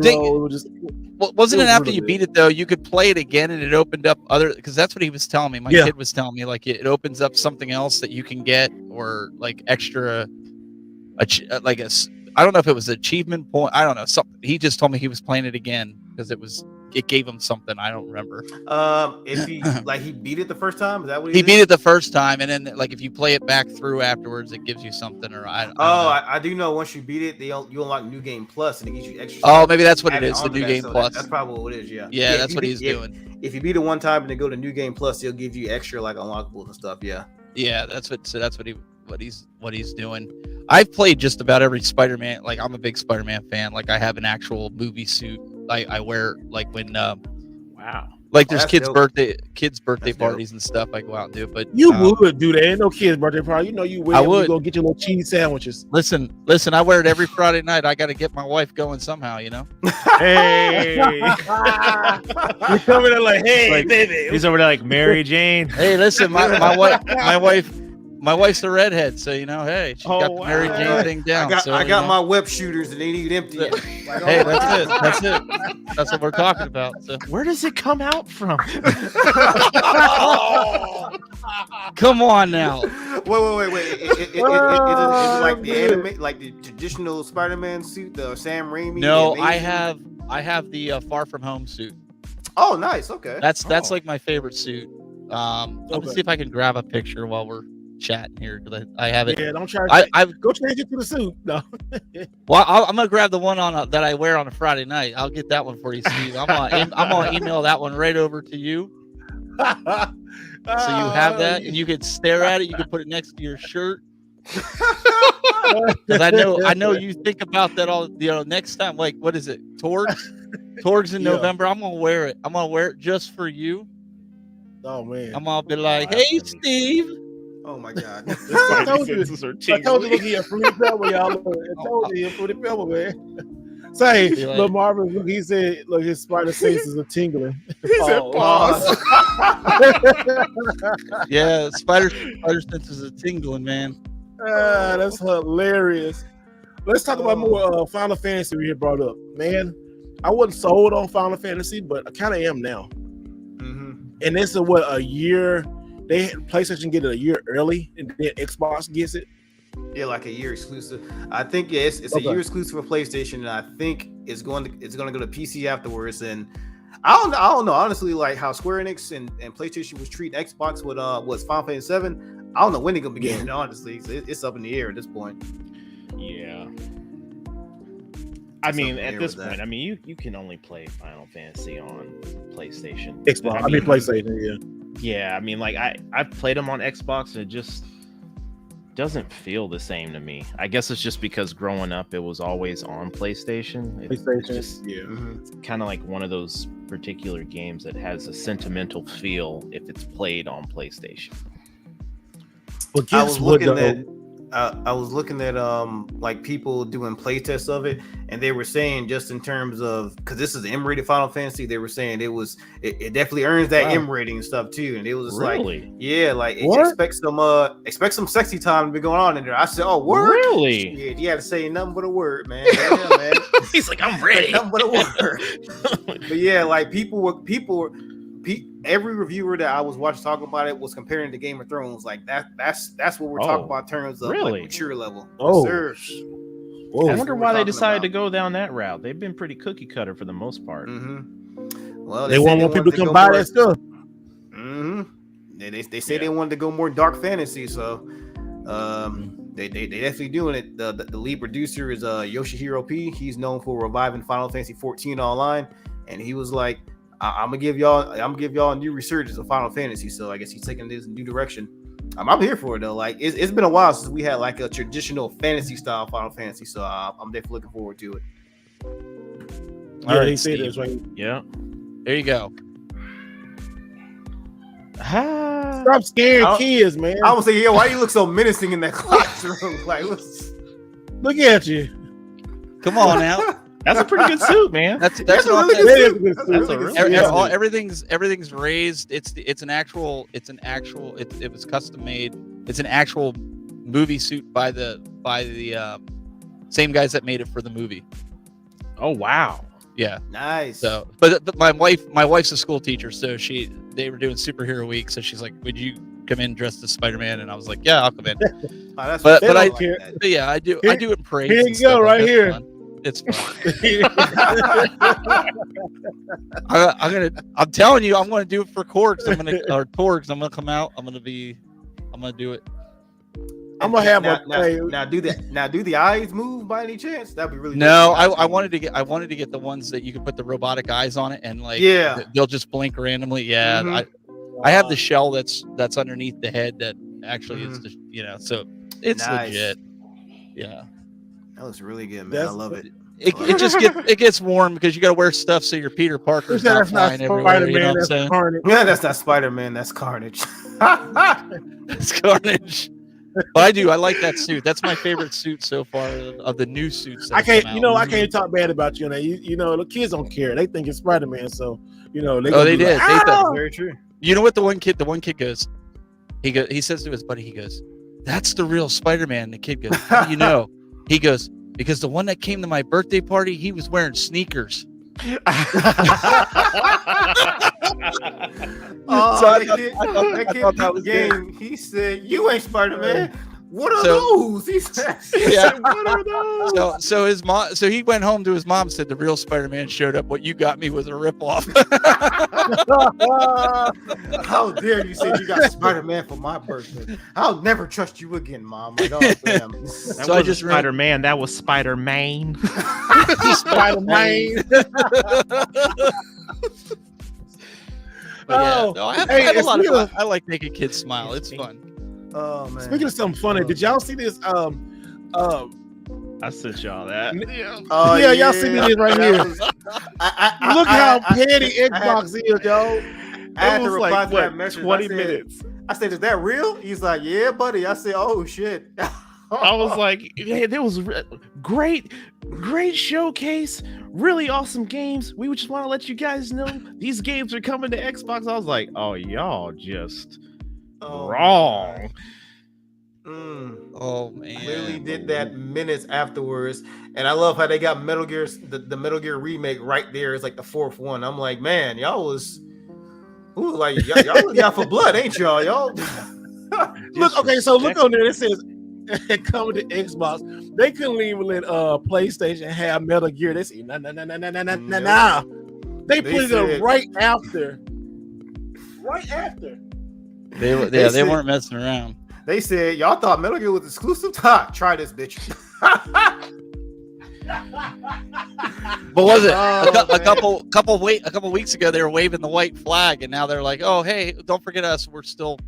Wasn't it after you beat it though? You could play it again, and it opened up because that's what he was telling me. My kid was telling me like it opens up something else that you can get or like extra, like I don't know if it was achievement point. I don't know something. He just told me he was playing it again because it gave him something. I don't remember. If he beat it the first time, is that what he beat it the first time, and then like if you play it back through afterwards, it gives you something. Or I do know once you beat it, you unlock New Game Plus, and it gives you extra. Oh, maybe that's what it is. The New Game Plus. That's probably what it is. Yeah. Yeah, that's what he's doing. If you beat it one time and then go to New Game Plus, he'll give you extra like unlockables and stuff. Yeah. Yeah, that's what he's doing. I've played just about every Spider-Man. Like I'm a big Spider-Man fan. Like I have an actual movie suit I wear like when wow. Like there's kids' birthday parties and stuff I go out and do. But you would do that. Ain't no kids' birthday party. You would. I would. You go get your little cheese sandwiches. Listen. I wear it every Friday night. I got to get my wife going somehow. Hey. You're coming in like, hey, like, baby. He's over there like Mary Jane. Hey, listen, my wife's a redhead, so hey, she got the Mary Jane thing down. I got my web shooters and they need empty. Hey, that's it. That's what we're talking about. So. Where does it come out from? Come on now. Wait. Is it like the anime, like the traditional Spider-Man suit, the Sam Raimi? No, I have the Far From Home suit. Oh, nice. Okay. That's like my favorite suit. Let me see if I can grab a picture while we're chatting here because I have it. Yeah, don't try. Go change it to the suit. No. Well, I'm gonna grab the one that I wear on a Friday night. I'll get that one for you, Steve. I'm gonna email that one right over to you. So you have that, and you can stare at it. You can put it next to your shirt. Because I know you think about that all. Next time, like what is it? Torgs in November. I'm gonna wear it. I'm gonna wear it just for you. Oh man. I'm gonna be like, hey, Steve. Oh my God! I told you to look at your fruity pebble, y'all. I told you your fruity pebble, man. Say, little Marvin, look, he said, look, his spider senses are tingling. He said, pause. Yeah, spider senses are tingling, man. That's hilarious. Let's talk about more Final Fantasy we had brought up, man. I wasn't sold on Final Fantasy, but I kind of am now. Mm-hmm. And this is a year. PlayStation get it a year early, and then Xbox gets it. Yeah, like a year exclusive. I think it's a year exclusive for PlayStation, and I think it's going to go to PC afterwards. And I don't know honestly, like how Square Enix and PlayStation was treating Xbox with Final Fantasy 7. I don't know when they're gonna be getting it. Honestly, it's up in the air at this point. Yeah. I mean, at this point, I mean, you can only play Final Fantasy on PlayStation. Xbox. I mean PlayStation. Yeah. Yeah, I mean, like I've played them on Xbox, and it just doesn't feel the same to me. I guess it's just because growing up, it was always on PlayStation. It's just kind of like one of those particular games that has a sentimental feel if it's played on PlayStation. Well, I was looking at I was looking at like people doing playtests of it, and they were saying just in terms of, because this is M-rated Final Fantasy, they were saying it definitely earns that M rating and stuff too, and it was just really? like, yeah, like expect some sexy time to be going on in there. I said, oh, word? Really? Yeah, you had to say nothing but a word, man. Yeah, man. He's like, I'm ready. Nothing but a word. But yeah, like every reviewer that I was watching talk about it was comparing to Game of Thrones. Like that's what we're talking about in terms of like mature level. Oh, sir. I wonder why they decided to go down that route. They've been pretty cookie cutter for the most part. Mm-hmm. Well, they want more people to come buy that stuff. Mm-hmm. They say they wanted to go more dark fantasy, so they definitely doing it. The lead producer is Yoshihiro P. He's known for reviving Final Fantasy 14 online, and he was like, I'm gonna give y'all a new resurgence of Final Fantasy. So I guess he's taking this new direction. I'm here for it though. Like it's been a while since we had like a traditional fantasy style Final Fantasy. So I'm definitely looking forward to it. All right, say this right. Yeah, there you go. Stop scaring kids, man. I would say, yeah. Why you look so menacing in that classroom? Like, look at you. Come on now. That's a pretty good suit, man. That's a really good suit. Everything's raised. It was custom made. It's an actual movie suit by the same guys that made it for the movie. Oh wow. Yeah. Nice. So, but my wife's a school teacher, so they were doing superhero week, so she's like, "Would you come in dressed as Spider-Man?" And I was like, "Yeah, I'll come in." But I do it in parades. Here you go, right here. Fun. It's fun. I'm telling you, I'm gonna do it for Torgs. I'm gonna come out. I'm gonna do it. I'm gonna have now do the eyes move by any chance? That'd be really no. I wanted to get the ones that you can put the robotic eyes on it, and like they'll just blink randomly. Yeah, I have the shell that's underneath the head that actually is so it's legit. Yeah. That looks really good, man. I love it. It gets warm because you got to wear stuff so your Peter Parker's not flying everywhere. You know what I'm saying? Yeah, that's not Spider-Man. That's Carnage. That's Carnage. But I like that suit. That's my favorite suit so far of the new suits. I can't talk bad about you. The kids don't care. They think it's Spider-Man. So they did. They thought very true. You know what the one kid goes? He says to his buddy, he goes, "That's the real Spider-Man." The kid goes, "How do you know?" He goes, "Because the one that came to my birthday party, he was wearing sneakers." He said, "You ain't Spider-Man. What are those?" He said, "What are those?" So his mom. So he went home to his mom. Said the real Spider-Man showed up. What you got me was a ripoff. How dare you say you got Spider-Man for my birthday? I'll never trust you again, Mom. Like, oh, damn. That wasn't Spider-Man. That was Spider-Man. Spider-Man. I like making kids smile. It's fun. Oh man! Speaking of something funny, did y'all see this? I sent y'all that. Y'all see this right here. Look how petty Xbox is, yo. I had to reply to that message. 20 minutes. I said, "Is that real?" He's like, "Yeah, buddy." I said, "Oh shit." I was like, "Hey, there was great showcase, really awesome games. We just want to let you guys know these games are coming to Xbox." I was like, "Oh, y'all just wrong." Oh man! Literally did that minutes afterwards, and I love how they got Metal Gear, the Metal Gear remake right there. It's like the fourth one. I'm like, man, y'all was y'all for blood, ain't y'all? Y'all look on there. It says coming to Xbox. They couldn't even let PlayStation have Metal Gear. They say nah. They put it right after. Right after. They weren't messing around. They said, "Y'all thought Metal Gear was exclusive? Try this, bitch." But was it a couple weeks ago? They were waving the white flag, and now they're like, "Oh, hey, don't forget us. We're still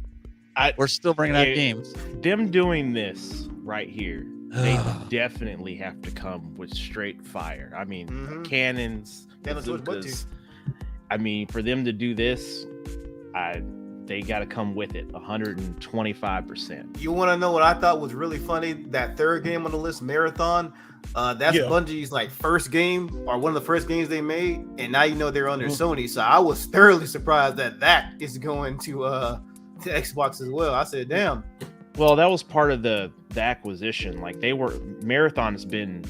bringing out games." Them doing this right here, they definitely have to come with straight fire. I mean, cannons, bazookas. I mean, for them to do this, they got to come with it 125%. You want to know what I thought was really funny? That third game on the list, Marathon. That's Bungie's like first game or one of the first games they made, and now you know they're under Sony. So I was thoroughly surprised that is going to Xbox as well. I said, damn. Well, that was part of the acquisition. Like Marathon has been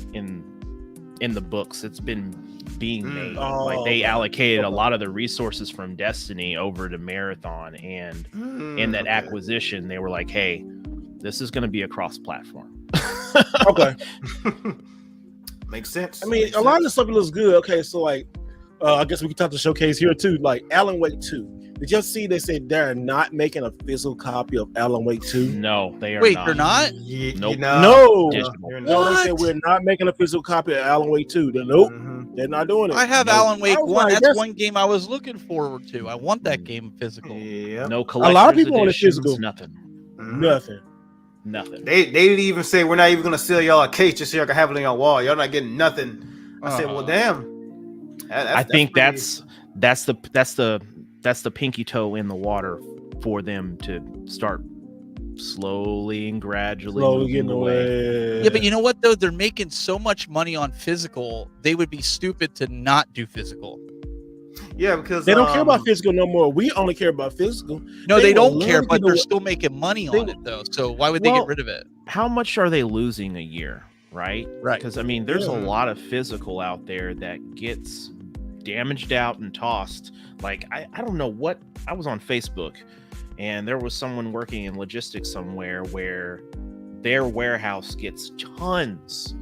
in the books. It's been being made. Like they allocated a lot of the resources from Destiny over to Marathon, and in that acquisition, they were like, "Hey, this is going to be a cross-platform." Okay. Makes sense. I mean, a lot of the stuff looks good. Okay, so like, I guess we can talk to showcase here too. Like Alan Wake 2. Did you see they said they're not making a physical copy of Alan Wake 2? No, they are Wait, not. they're not? Nope. No. What? They said we're not making a physical copy of Alan Wake 2. Nope. They're not doing it. I have Alan Wake 1. Like, that's one game I was looking forward to. I want that game physical. Yeah. No collector's a lot of people want it editions, physical. Nothing. They didn't even say we're not even gonna sell y'all a case just so y'all can have it on your wall. Y'all not getting nothing. I said, well, damn. I think that's the pinky toe in the water for them to start slowly and gradually getting away. Yeah, but you know what though? They're making so much money on physical. They would be stupid to not do physical. Yeah, because they don't care about physical no more. We only care about physical. No, they don't care, but they're still making money on it though. So why would they get rid of it? How much are they losing a year? Right. Because I mean, there's a lot of physical out there that gets damaged out and tossed. Like I don't know what. I was on Facebook, and there was someone working in logistics somewhere where their warehouse gets tons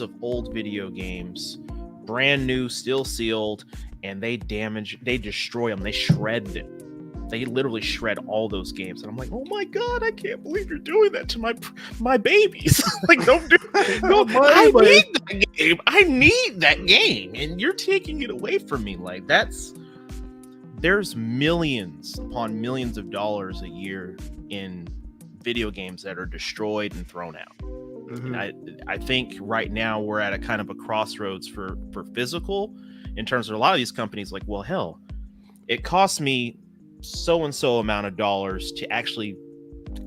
of old video games, brand new, still sealed, and they destroy them. They shred them. They literally shred all those games, and I'm like, oh my god, I can't believe you're doing that to my babies. Like, don't do that. No, I need that game. I need that game, and you're taking it away from me. Like, there's millions upon millions of dollars a year in video games that are destroyed and thrown out. And I think right now we're at a kind of a crossroads for physical, in terms of a lot of these companies. Like, well, hell, it costs me so and so amount of dollars to actually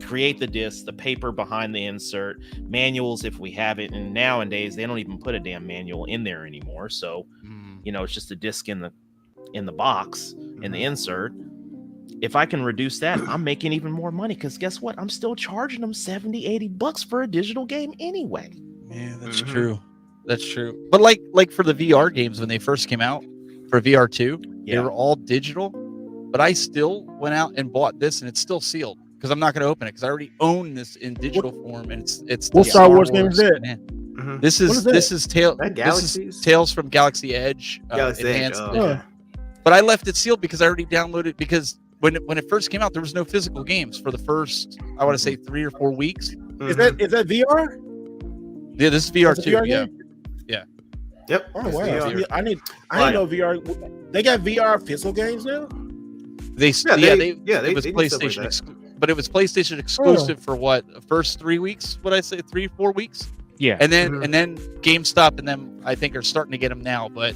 create the disc, the paper behind the insert, manuals if we have it, and nowadays they don't even put a damn manual in there anymore. So it's just a disc in the box in the insert. If I can reduce that, I'm making even more money, because guess what, I'm still charging them $70-$80 for a digital game anyway. Yeah, that's true. But like for the VR games when they first came out for VR2, they were all digital. But I still went out and bought this, and it's still sealed because I'm not going to open it because I already own this in digital form, and it's what Star Wars game is that? This is Tales from Galaxy Edge. Enhanced edition. But I left it sealed because I already downloaded, because when it first came out, there was no physical games for the first, I want to say 3 or 4 weeks. Is that VR? Yeah, this is VR2. Yeah. Yep. Oh wow. VR. I didn't know VR. They got VR physical games now. It was PlayStation, but it was PlayStation exclusive for what, the first 3 weeks? What I say, 3-4 weeks? Yeah. And then GameStop and them, I think, are starting to get them now. But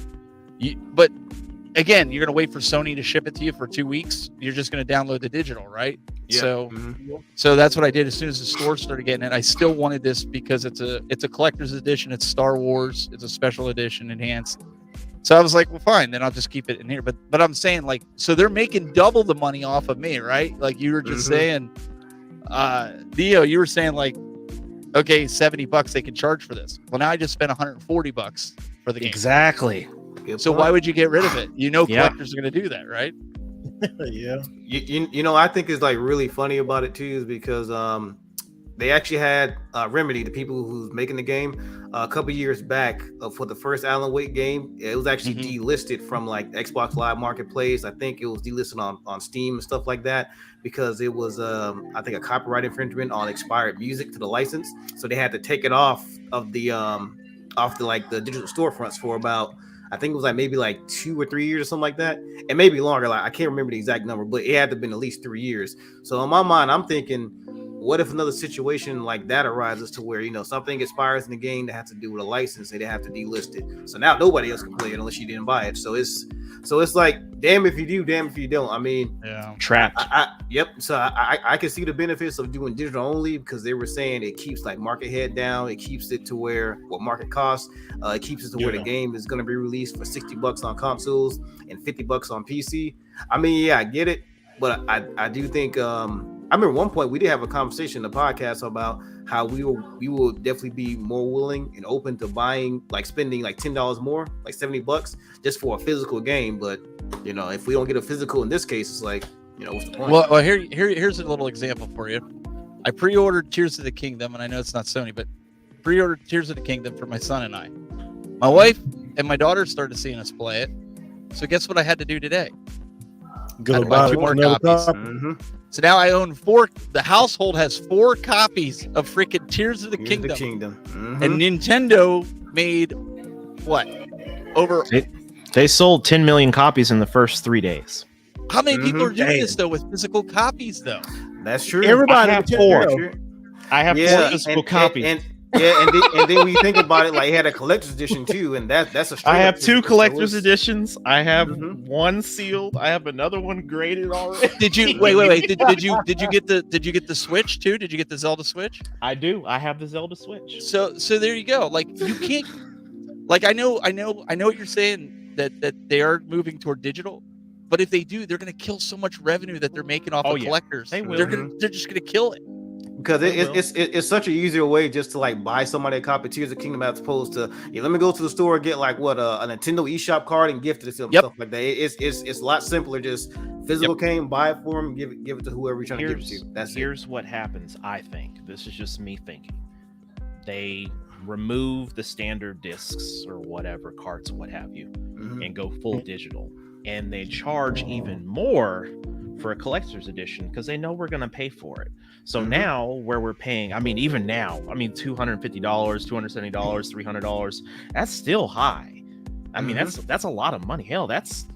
again, you're gonna wait for Sony to ship it to you for 2 weeks. You're just gonna download the digital, right? Yeah. So that's what I did as soon as the store started getting it. I still wanted this because it's a collector's edition. It's Star Wars. It's a special edition, enhanced. So I was like, well, fine, then I'll just keep it in here. But I'm saying, like, so they're making double the money off of me, right? Like you were just saying, Theo, you were saying like, okay, $70 they can charge for this. Well, now I just spent $140 for the game. Exactly. So why would you get rid of it? Collectors are going to do that, right? Yeah. I think it's like really funny about it too, is because they actually had Remedy, the people who's making the game, a couple years back for the first Alan Wake game. It was actually delisted from like Xbox Live Marketplace. I think it was delisted on Steam and stuff like that because it was I think a copyright infringement on expired music to the license. So they had to take it off the digital storefronts for about, I think it was like maybe like 2 or 3 years or something like that, and maybe longer. Like I can't remember the exact number, but it had to have been at least 3 years. So in my mind, I'm thinking, what if another situation like that arises to where something expires in the game that has to do with a license and they have to delist it? So now nobody else can play it unless you didn't buy it. So it's like damn if you do, damn if you don't. I mean, trapped. Yep. So I can see the benefits of doing digital only because they were saying it keeps like market head down. It keeps it to where what market costs. It keeps it to where the game is going to be released for $60 on consoles and $50 on PC. I mean, yeah, I get it, but I do think I remember one point we did have a conversation in the podcast about how we will definitely be more willing and open to buying, like spending like $10 more, like $70 just for a physical game. But if we don't get a physical in this case, it's like, what's the point? Well, here's a little example for you. I pre-ordered Tears of the Kingdom, and I know it's not Sony, but pre-ordered Tears of the Kingdom for my son and I. My wife and my daughter started seeing us play it. So guess what I had to do today? Go buy 2 more copies. Mm-hmm. So now I own 4. The household has 4 copies of freaking Tears of the Kingdom. Mm-hmm. And Nintendo made what? Over. They sold 10 million copies in the first 3 days. How many people are doing this though with physical copies though? That's true. Everybody I have 4. I have 4 physical copies. And then when you think about it, like it had a collector's edition too, and that's a. I have 2 collector's editions. I have 1 sealed. I have another one graded already. Did you wait? Did you get the Switch too? Did you get the Zelda Switch? I do. I have the Zelda Switch. So there you go. Like you can't. Like I know what you're saying that they are moving toward digital, but if they do, they're going to kill so much revenue that they're making off of collectors. They will. They're just going to kill it. Because it's such an easier way just to like buy somebody a copy of Tears of the Kingdom as opposed to let me go to the store and get like a Nintendo eShop card and gift it to them, stuff like that. It's a lot simpler. Just physical game, buy it for them, give it to whoever you're trying to give it to. Here's what happens. I think this is just me thinking. They remove the standard discs or whatever carts, what have you, and go full digital, and they charge even more for a collector's edition because they know we're going to pay for it. So now where we're paying, I mean, even now, $250, $270, $300, that's still high. I mean, that's a lot of money. Hell, that's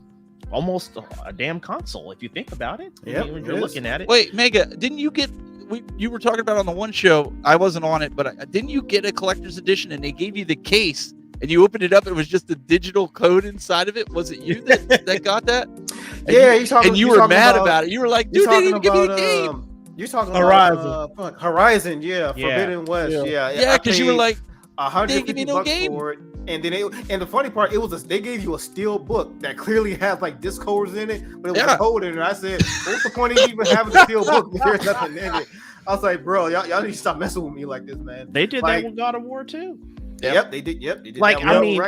almost a damn console if you think about it. When you're looking at it. Wait, Mega, didn't you get? You were talking about on the one show. I wasn't on it, but didn't you get a collector's edition and they gave you the case and you opened it up? It was just a digital code inside of it. Was it you that got that? And you were mad about it. You were like, dude, they didn't give me a game. You're talking Horizon. About Horizon, Forbidden West, because you were like, $150 for it, and then and the funny part, they gave you a steel book that clearly has like disc holders in it, but it was a code in it. I said, what's the point of even having a steel book if there's nothing in it? I was like, bro, y'all need to stop messing with me like this, man. They did that with God of War too. Yep, they did. Yep, they did. Like, I mean,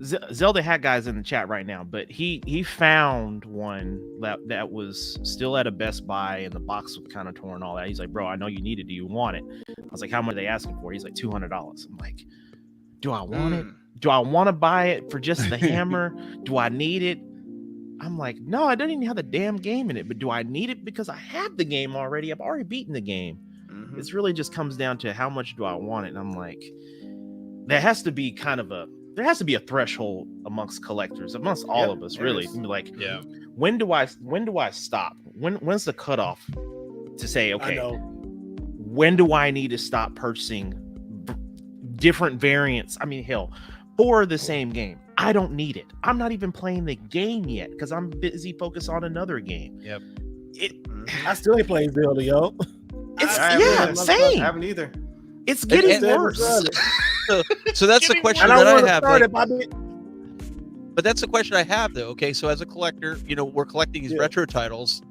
Zelda had guys in the chat right now, but he found one that was still at a Best Buy and the box was kind of torn and all that. He's like, bro, I know you need it. Do you want it? I was like, how much are they asking for? He's like, $200. I'm like, do I want it? Do I want to buy it for just the hammer? Do I need it? I'm like, no, I don't even have the damn game in it, but do I need it? Because I have the game already. I've already beaten the game. It's really just comes down to how much do I want it? And I'm like, there has to be a threshold amongst collectors, amongst all of us, really. Like, when do I stop? When's the cutoff to say, okay, when do I need to stop purchasing different variants? I mean, hell, for the same game, I don't need it. I'm not even playing the game yet because I'm busy focused on another game. I still ain't playing Zelda, yo. Same. I haven't either. It's getting worse. So that's the question that I have. But that's the question I have, though. Okay, so as a collector, we're collecting these retro titles.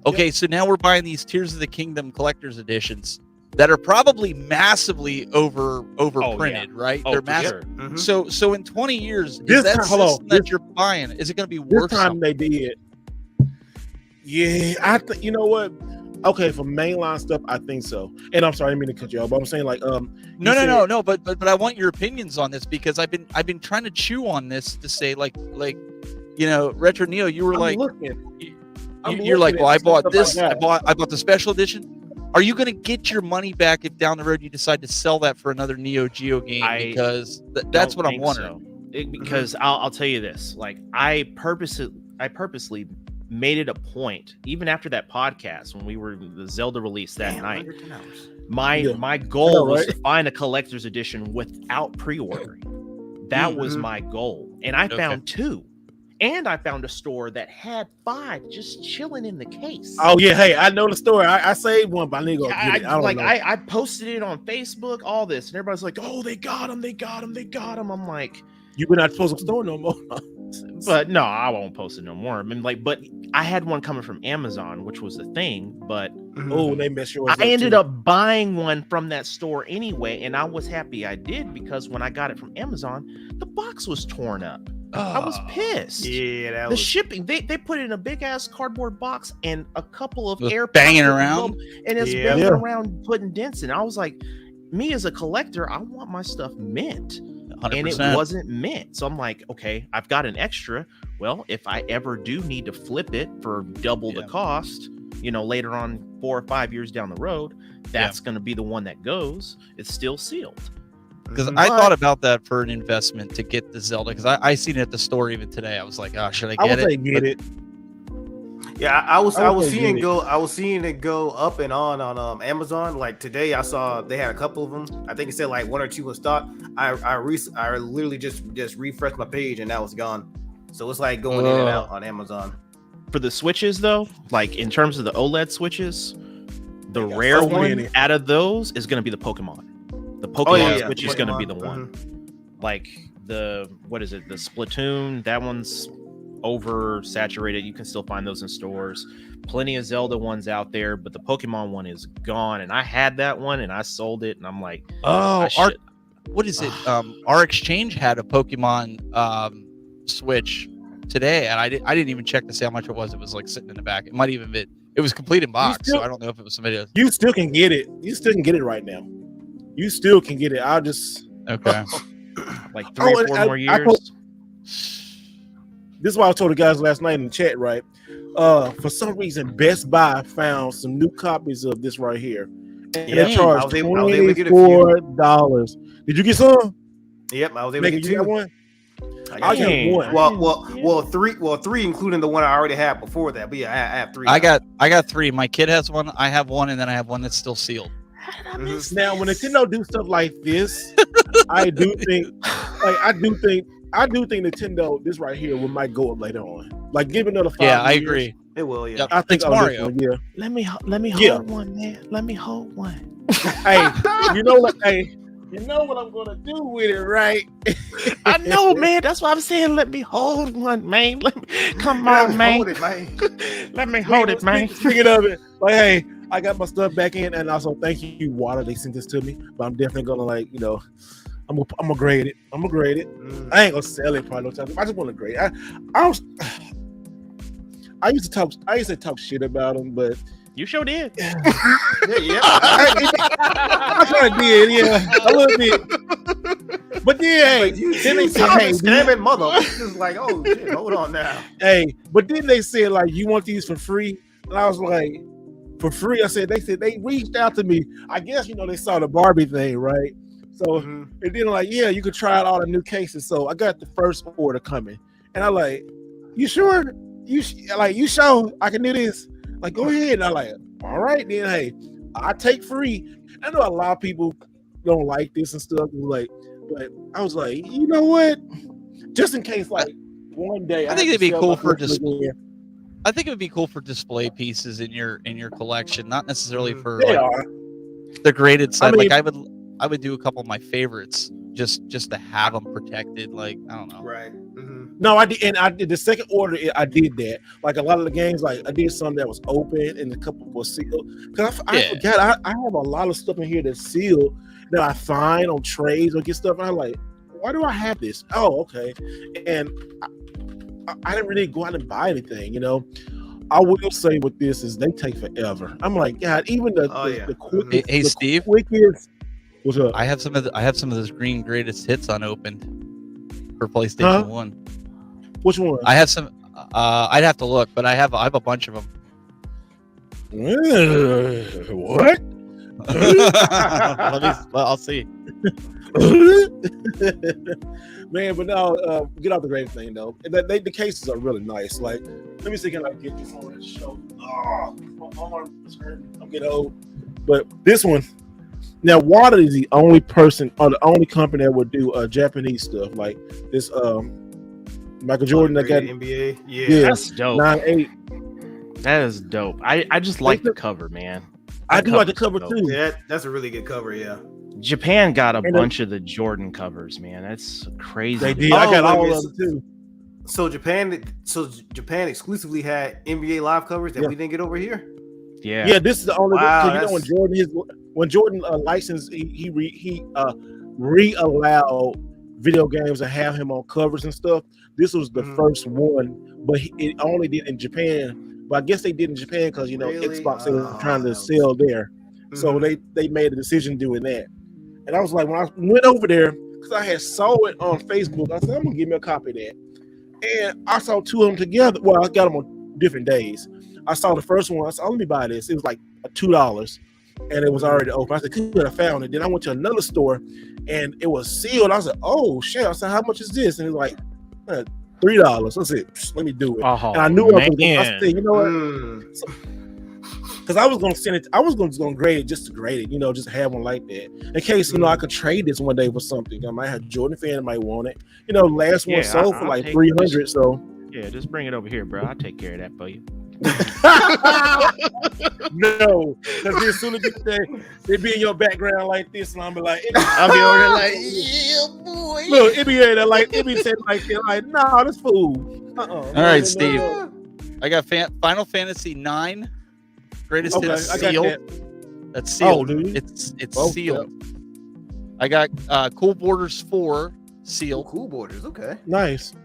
Okay, so now we're buying these Tears of the Kingdom collector's editions that are probably massively overprinted, right? They're massive. Sure. So in 20 years, is that system that you're buying, is it going to be worth this time something? They did. Yeah, I think you know what? Okay, for mainline stuff, I think so. And I'm sorry, I didn't mean to cut you off, but I'm saying like No. But I want your opinions on this because I've been trying to chew on this to say like Retro Neo, you were you're like, well, I bought this, I bought the special edition. Are you going to get your money back if down the road you decide to sell that for another Neo Geo game? Because that's what I'm wondering. Because I'll tell you this, like I purposely made it a point, even after that podcast when we were the Zelda release that night. My goal was to find a collector's edition without pre-ordering. That was my goal, and I found 2. And I found a store that had 5 just chilling in the case. Oh yeah, hey, I know the story. I saved one, but I need to go get it. I posted it on Facebook, all this, and everybody's like, "Oh, they got him! They got him! They got him!" I'm like, "You better not post a store no more." But no, I won't post it no more. I mean, but I had one coming from Amazon, which was the thing. But they messed yours up. I ended up buying one from that store anyway, and I was happy I did because when I got it from Amazon, the box was torn up. I was pissed. Yeah, the shipping. They put it in a big ass cardboard box and a couple of air banging around, and it's banging around, putting dents in. I was like, me as a collector, I want my stuff mint, 100%. And it wasn't mint. So I'm like, okay, I've got an extra. Well, if I ever do need to flip it for double the cost, later on 4 or 5 years down the road, that's going to be the one that goes. It's still sealed. Because I thought about that for an investment to get the Zelda, because I seen it at the store even today. I was like, oh, should I get it? Get it. Yeah, I was seeing it go up and on Amazon. Like today, I saw they had a couple of them. I think it said like 1 or 2 in stock. I literally just refreshed my page and that was gone. So it's like going in and out on Amazon. For the Switches though, like in terms of the OLED Switches, the rare one out of those is going to be the Pokemon. The Pokemon Switch is going to be the one. Like the Splatoon, that one's oversaturated. You can still find those in stores. Plenty of Zelda ones out there, but the Pokemon one is gone. And I had that one and I sold it, and I'm like, what is it? Our Exchange had a Pokemon Switch today, and I didn't even check to see how much it was. It was like sitting in the back. It might even be. It was complete in box, so I don't know if it was somebody else. You still can get it. You still can get it right now. You still can get it. I'll just like 3 or 4 more years. This is why I told the guys last night in the chat, right? For some reason, Best Buy found some new copies of this right here, and they charged $24. Did you get some? Yep, I was able to get 2. One. I got one. Well, 3, including the one I already had before that. But yeah, I have 3. I got 3. My kid has one. I have one, and then I have one that's still sealed. Now, when Nintendo do stuff like this, I do think Nintendo, this right here, might go up later on. Like, give another 5 years. Yeah, I agree. It will. Yeah, I think it's Mario. Let me hold one, man. Let me hold one. Hey, you know what? Hey, you know what I'm gonna do with it, right? I know, man. That's why I'm saying, let me hold one, man. Come on, man. Hold it, man. Let me hold it, man. Speaking of it, like, hey, I got my stuff back in, and also thank you, Water. They sent this to me, but I'm definitely gonna I'm gonna grade it. I ain't gonna sell it probably no time. I just want to grade. I used to talk shit about them, but you sure did. Yeah. I kind of did, yeah, a little bit. But then, then they said, "Hey, damn mother!" Just like, oh shit, hold on now. Hey, but then they said, like, you want these for free? And I was like, for free? They said they reached out to me. I guess they saw the Barbie thing, right? So and then like, yeah, you could try out all the new cases. So I got the first order coming, and I like, you sure? You sure I can do this? Like, go ahead. And I like, all right, then. Hey, I take free. I know a lot of people don't like this and stuff. Like, but I was like, you know what? Just in case, like, one day, I think it'd be cool for I think it would be cool for display pieces in your collection, not necessarily for the graded side. I mean, I would do a couple of my favorites just to have them protected. Like, I don't know. Right. No, I did, and I did the second order. I did that. Like a lot of the games, like I did some that was open and a couple was sealed. Because I forgot, I have a lot of stuff in here that's sealed that I find on trades or get stuff. And I'm like, why do I have this? Oh, okay. And I didn't really go out and buy anything. I will say with this is they take forever. I'm like, God, even the quickest. Hey, Steve. Quickest. What's up? I have some of those green greatest hits unopened for PlayStation 1. Which one? I have some. I'd have to look, but I have a bunch of them. What? I'll see. Man, but no, get out the grave thing though. The cases are really nice. Like, let me see, can I get this on the show? Oh, my arm is hurting. I'm getting old. But this one, now Water is the only person or the only company that would do Japanese stuff. Like this Michael Jordan that got NBA. Yeah, that's dope. 9-8. That is dope. I just like the cover, man. I do like the cover too. Yeah, that's a really good cover. Yeah. Japan got a bunch of the Jordan covers, man. That's crazy. They did. I got all of them too. So Japan exclusively had NBA live covers that we didn't get over here. Yeah. Yeah, this is the only. Wow, You know when Jordan licensed, he re-allowed video games to have him on covers and stuff. This was the first one, but it only did in Japan. But I guess they did in Japan because Really? Xbox was trying to sell there, so they made a decision doing that. And I was like, when I went over there, because I had saw it on Facebook, I said, I'm gonna give me a copy of that. And I saw two of them together. Well, I got them on different days. I saw the first one. I said, let me buy this. It was like $2, and it was already open. I said, good, I found it. Then I went to another store, and it was sealed. I said, oh shit. I said, how much is this? And it was like $3. I said, let me do it. And I knew I said, you know what? Because I was gonna send it. I was gonna grade it just to grade it, just have one like that in case I could trade this one day for something. I might have Jordan fan might want it. Last one sold for like 300. So yeah, just bring it over here, bro. I'll take care of that for you. No, because as soon as they be in your background like this, and I'll be like, I'll be over there like, yeah, boy. Look, it be said like that, like, nah, this food. All right, Steve. I got Final Fantasy 9. Greatest hits sealed. That's sealed. Oh, dude. It's sealed. I got Cool Borders 4 sealed. Cool Borders, okay. Nice.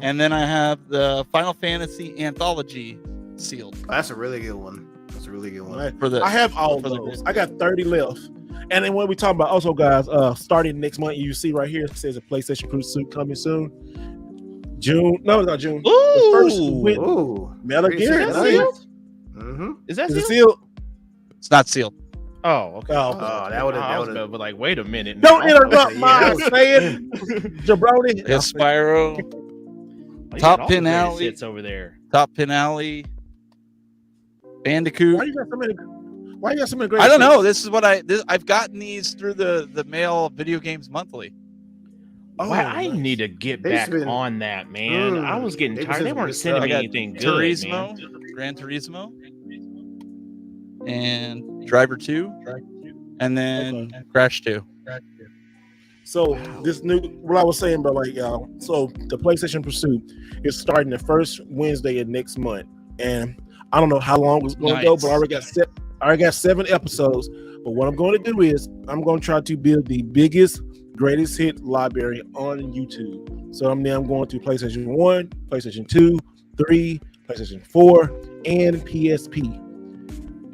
And then I have the Final Fantasy Anthology sealed. That's a really good one. That's a really good one. I have all of those. I got 30 left. And then when we talk about also, guys, starting next month, you see right here, it says a PlayStation Pursuit coming soon. June. No, it's not June. Ooh. The first Metal Gear. Is that sealed? It's not sealed. Oh, okay. That would have. But like, wait a minute. Don't interrupt my saying, Jabroni. It's Spyro. Top Pin Alley. It's over there. Top Pin Alley. Bandicoot. Why you got so many great? I don't know. This is what I've gotten these through the mail Video Games Monthly. Oh, wow, I need to get back on that, man. I was getting tired. They weren't sending me anything good. Turismo, Gran Turismo, and Driver 2, and then Crash 2. So this new, what I was saying, bro, like y'all. So the PlayStation Pursuit is starting the first Wednesday of next month, and I don't know how long it's going to go, but I already got 7 episodes. But what I'm going to do is I'm going to try to build the biggest, greatest hit library on YouTube. So I'm going to PlayStation 1, PlayStation 2, 3, PlayStation 4, and PSP.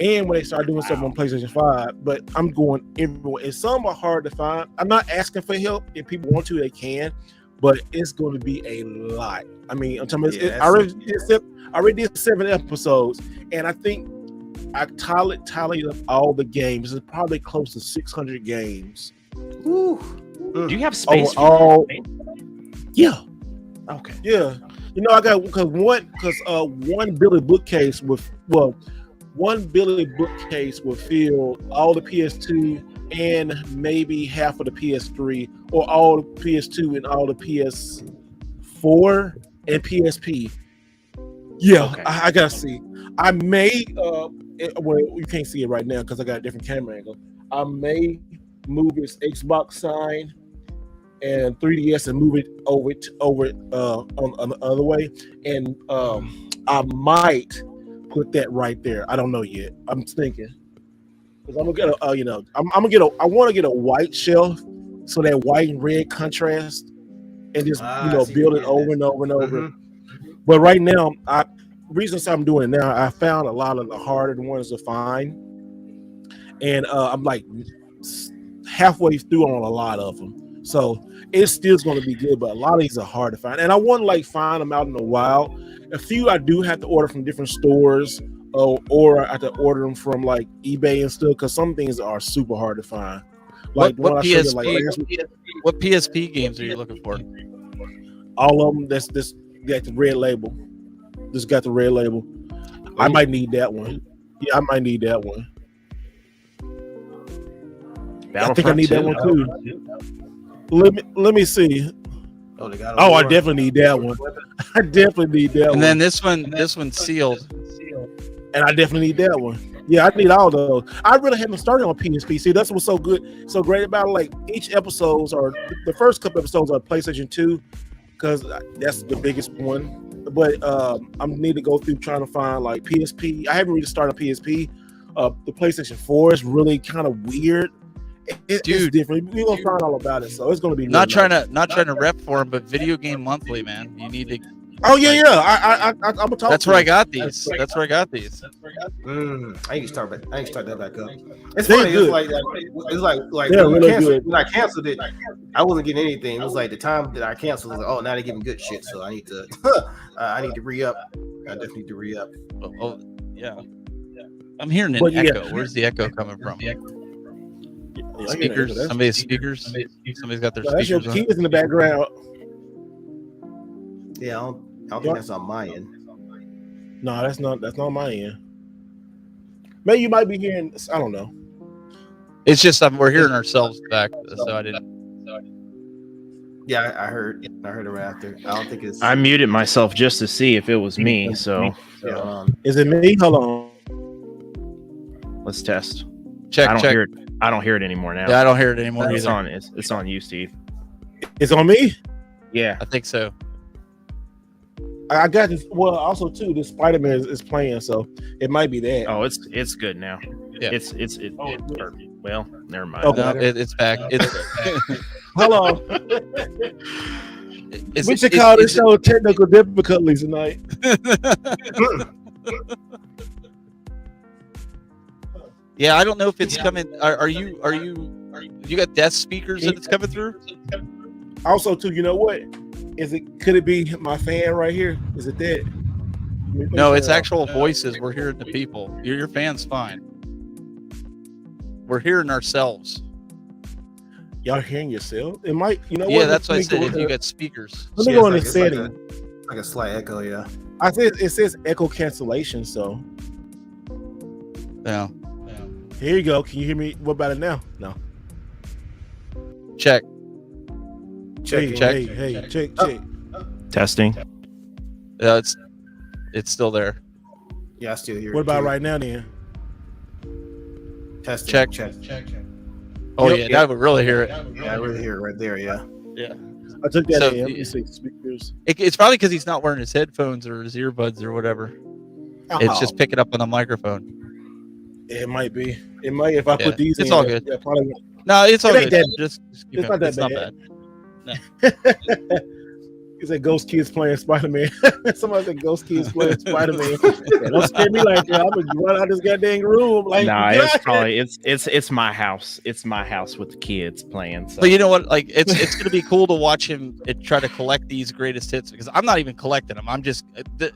And when they start doing stuff on PlayStation 5, but I'm going everywhere. And some are hard to find. I'm not asking for help. If people want to, they can. But it's going to be a lot. I mean, I'm talking about I already did 7 episodes, and I think I tallied up all the games. It's probably close to 600 games. Ooh. Do you have space for Yeah. Okay. Yeah. I got one Billy bookcase will fill all the PS2 and maybe half of the PS3, or all the PS2 and all the PS4 and PSP. Yeah, okay. I gotta see. I may well, you can't see it right now because I got a different camera angle. I may move its Xbox sign and 3DS and move it over on the other way, and I might put that right there. I don't know yet. I'm thinking because I'm gonna get I want to get a white shelf so that white and red contrast, and just build it over and over and over. But right now, reasons I'm doing it now, I found a lot of the harder ones to find, and I'm like halfway through on a lot of them. So it's still going to be good, but a lot of these are hard to find. And I want to find them out in the wild. A few I do have to order from different stores, or I have to order them from eBay and stuff, because some things are super hard to find. Like the one what I showed you, PSP? What PSP games are you looking for? all of them. That's this got the red label. This got the red label. I might need that one. Yeah, I might need that one. I think I need that one too. Let me see. Oh, I definitely need that one. I definitely need that one. And then this one's sealed. And I definitely need that one. Yeah, I need all those. I really haven't started on PSP. See, that's what's so good, so great about it. Like each episodes or the first couple episodes are PlayStation 2 because that's the biggest one. But I need to go through trying to find like PSP. I haven't really started on PSP. The PlayStation 4 is really kind of weird. It's different. We're gonna find all about it, so it's gonna be not trying to rep for him, but Video Game Monthly, man. You need to. Oh yeah. I'm gonna talk. That's where I got these. That's where I got these. I need to start that back up. It's funny. It's like when I canceled it, I wasn't getting anything. It was like the time that I canceled, it was like, oh, now they're giving good shit. So I need to re up. I definitely need to re up. Oh yeah. I'm hearing an echo. Where's the echo coming from? Speakers. Somebody's speakers. Somebody's got their speakers. That's your kids in the background. Yeah, I don't think that's on my end. No, that's not my end. Maybe you might be hearing. I don't know. It's just we're hearing ourselves back, so I didn't. Yeah, I heard it right after. I don't think it's. I muted myself just to see if it was me. So is it me? Hold on. Let's test. Check. Hear it. I don't hear it anymore now. Yeah, I don't hear it anymore either. It's on you, Steve. It's on me? Yeah, I think so. I got this. Well, also too, this Spider-Man is playing, so it might be that. Oh, it's good now. Yeah, it's perfect. Well, never mind. Okay. No, it's back. Hold on. We should call this show technical difficulties tonight. Yeah, I don't know if it's coming. Are you got desk speakers that it's coming through? Also, too, you know what? Could it be my fan right here? Is it that? No, it's actual voices. We're hearing the people. Your fan's fine. We're hearing ourselves. Y'all hearing yourself? It might, Yeah, that's why I said if you got speakers. Let me go in the setting. Like a slight echo, yeah. I said it says echo cancellation, so. Yeah. Here you go. Can you hear me? What about it now? No. Check. Check. Testing. Yeah, it's still there. Yeah, I still hear it. What about right now then? Testing. Check. Oh yeah, that would really hear it. Yeah, I really hear it right there. Yeah. I took that in. Let me see speakers. It's probably because he's not wearing his headphones or his earbuds or whatever. It's just picking up on the microphone. It might be. It might if I put these. It's all good. Yeah, probably. No, it's all good. Just it's not that bad. No. He said Ghost Kids playing Spider-Man. Somebody said Ghost Kids playing Spider-Man. Don't scare me like that. I'm gonna run out of this goddamn room. Like, it's probably it's my house. It's my house with the kids playing. So. But you know what? Like it's gonna be cool to watch him try to collect these greatest hits because I'm not even collecting them. I'm just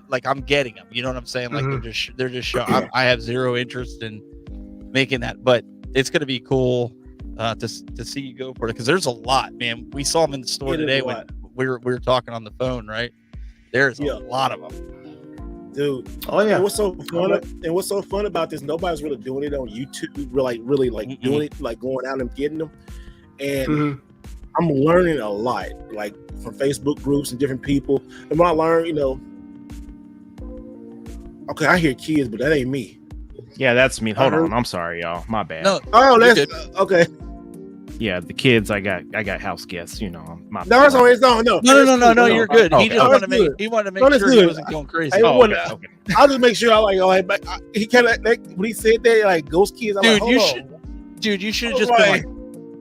like I'm getting them. You know what I'm saying? Like they're just showing. I have zero interest in making that, but it's gonna be cool to see you go for it because there's a lot, man. We saw them in the store today when we were talking on the phone, right? There's a lot of them, dude. Oh yeah. And what's so fun about this? Nobody's really doing it on YouTube. Really doing it, like going out and getting them. And I'm learning a lot, like from Facebook groups and different people. And when I learn, okay, I hear kids, but that ain't me. Yeah, that's me. Hold on, I'm sorry, y'all. My bad. No, that's okay. Yeah, the kids. I got house guests. No. No. You're good. He just wanted to make sure he wasn't going crazy. Okay. I'll just make sure he kind of when he said that like ghost kids. I'm you should have just been like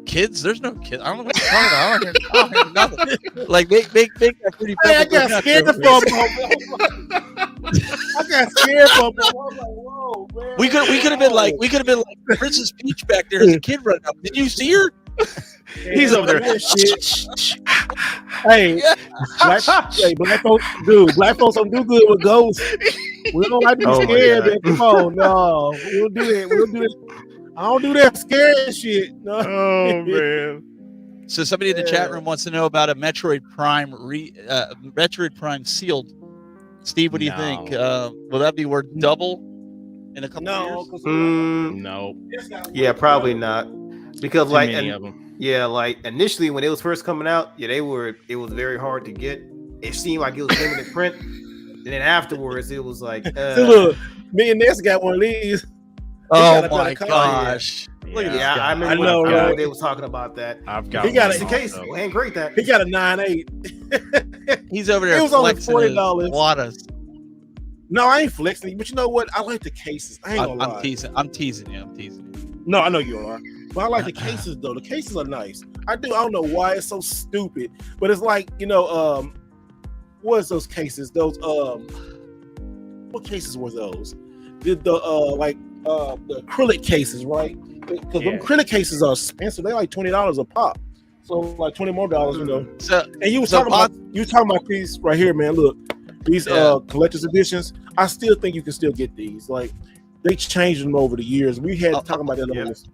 kids. There's no kids. I don't know what you're talking about. I don't hear nothing. Like make that pretty. Hey, I got scared for I got scared for him. I was like, whoa, man. We could have been like Princess Peach back there as a kid running up. Did you see her? He's over there. Hey, black folks, dude. Black folks don't do good with ghosts. We don't like to be scared. Man. Come on, no, we'll do it. I don't do that scary shit. No. Oh man. So somebody in the chat room wants to know about a Metroid Prime Metroid Prime sealed. Steve, what do you think? Will that be worth double in a couple years? No. Yeah, probably not. Because Too like many of them. Yeah, like initially when it was first coming out, yeah, it was very hard to get. It seemed like it was limited print. And then afterwards it was like See, look, me and Ness got one of these. Oh my gosh. Look at this yeah, guy. I remember when they was talking about that. I've got He got the case. Ain't great that. He got a 9.8. He's over there. It was only flexing $40. his wadas. No, I ain't flexing. But you know what? I like the cases. I ain't gonna lie. I'm teasing you. No, I know you are. But I like the cases though. The cases are nice. I don't know why it's so stupid, but it's like, what is those cases? Those what cases were those? The acrylic cases, right? Because the acrylic cases are expensive. They're like $20 a pop. So like $20 more, So, and you was talking about these right here, man. Look, these collector's editions. I still think you can still get these. Like they changed them over the years. We had talking about that on this.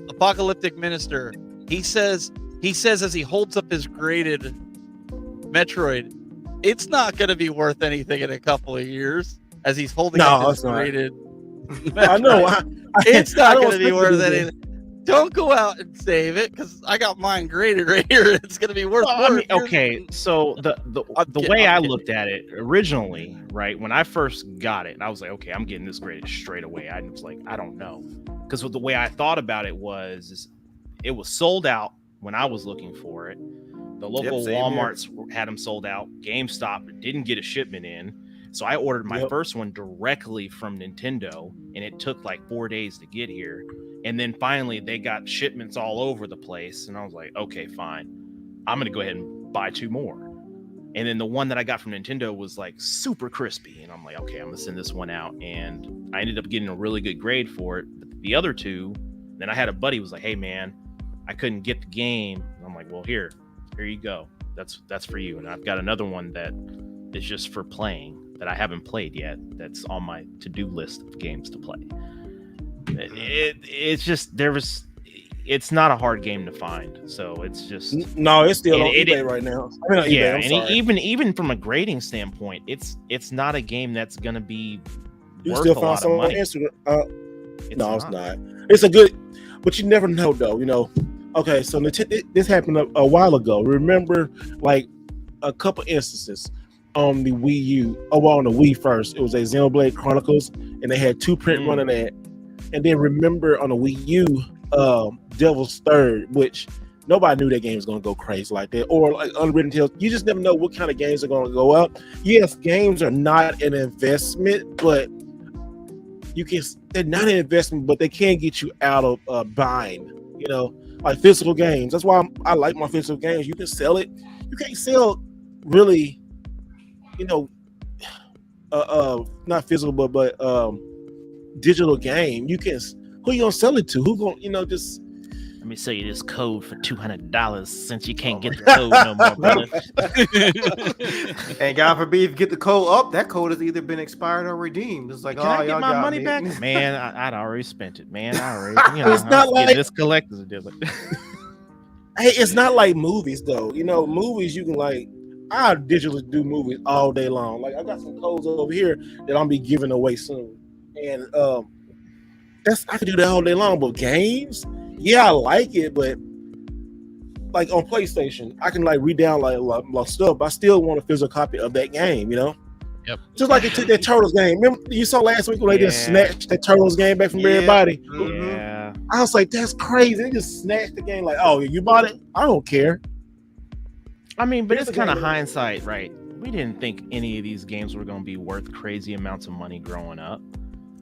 Apocalyptic Minister. He says as he holds up his graded Metroid, it's not going to be worth anything in a couple of years. As he's holding up his graded. I know. It's not going to be worth anything. Don't go out and save it because I got mine graded right here. It's going to be worth more. Okay, so the way I looked at it originally, right, when I first got it, I was like, okay, I'm getting this graded straight away. I was like, I don't know. Because the way I thought about it was it was sold out when I was looking for it. The local Walmarts had them sold out. GameStop didn't get a shipment in. So I ordered my first one directly from Nintendo, and it took like 4 days to get here. And then finally they got shipments all over the place. And I was like, okay, fine. I'm going to go ahead and buy 2 more. And then the one that I got from Nintendo was like super crispy. And I'm like, okay, I'm going to send this one out. And I ended up getting a really good grade for it. But the other 2, then I had a buddy who was like, hey man, I couldn't get the game. And I'm like, well, here you go. That's for you. And I've got another one that is just for playing that I haven't played yet. That's on my to-do list of games to play. It's just it's not a hard game to find, so it's just no. It's still on eBay right now. I mean, yeah, eBay, and even from a grading standpoint, it's not a game that's gonna be you worth still a found lot of money. On Instagram. No, it's not. It's a good, but you never know though. Okay, so this happened a while ago. Remember, like a couple instances on the Wii U. On the Wii first, it was a Xenoblade Chronicles, and they had 2 print running that. And then remember on the Wii U, Devil's Third, which nobody knew that game was going to go crazy like that, or like Unwritten Tales. You just never know what kind of games are going to go up. Yes, games are not an investment, but they're not an investment, but they can get you out of buying. Like physical games. That's why I like my physical games. You can sell it. You can't sell really, not physical, but digital game. You can. Who you gonna sell it to? Who gonna just? Let me sell you this code for $200 since you can't get the code no more, brother. And God forbid, if you get the code up, that code has either been expired or redeemed. It's like, can I get my money back? Man, I'd already spent it. Man, it's not like this collector's edition. Hey, it's not like movies though. Movies you can I digitally do movies all day long. Like I got some codes over here that I'm be giving away soon, and I can do that all day long. But games, yeah, I like it, but like on PlayStation, I can re-download like stuff. But I still want a physical copy of that game. Yep. Just like they took that Turtles game. Remember you saw last week when they just snatched that Turtles game back from everybody? Yeah. I was like, that's crazy. They just snatched the game. Like, oh, you bought it? I don't care. I mean, but it's kind of hindsight, right? We didn't think any of these games were going to be worth crazy amounts of money growing up.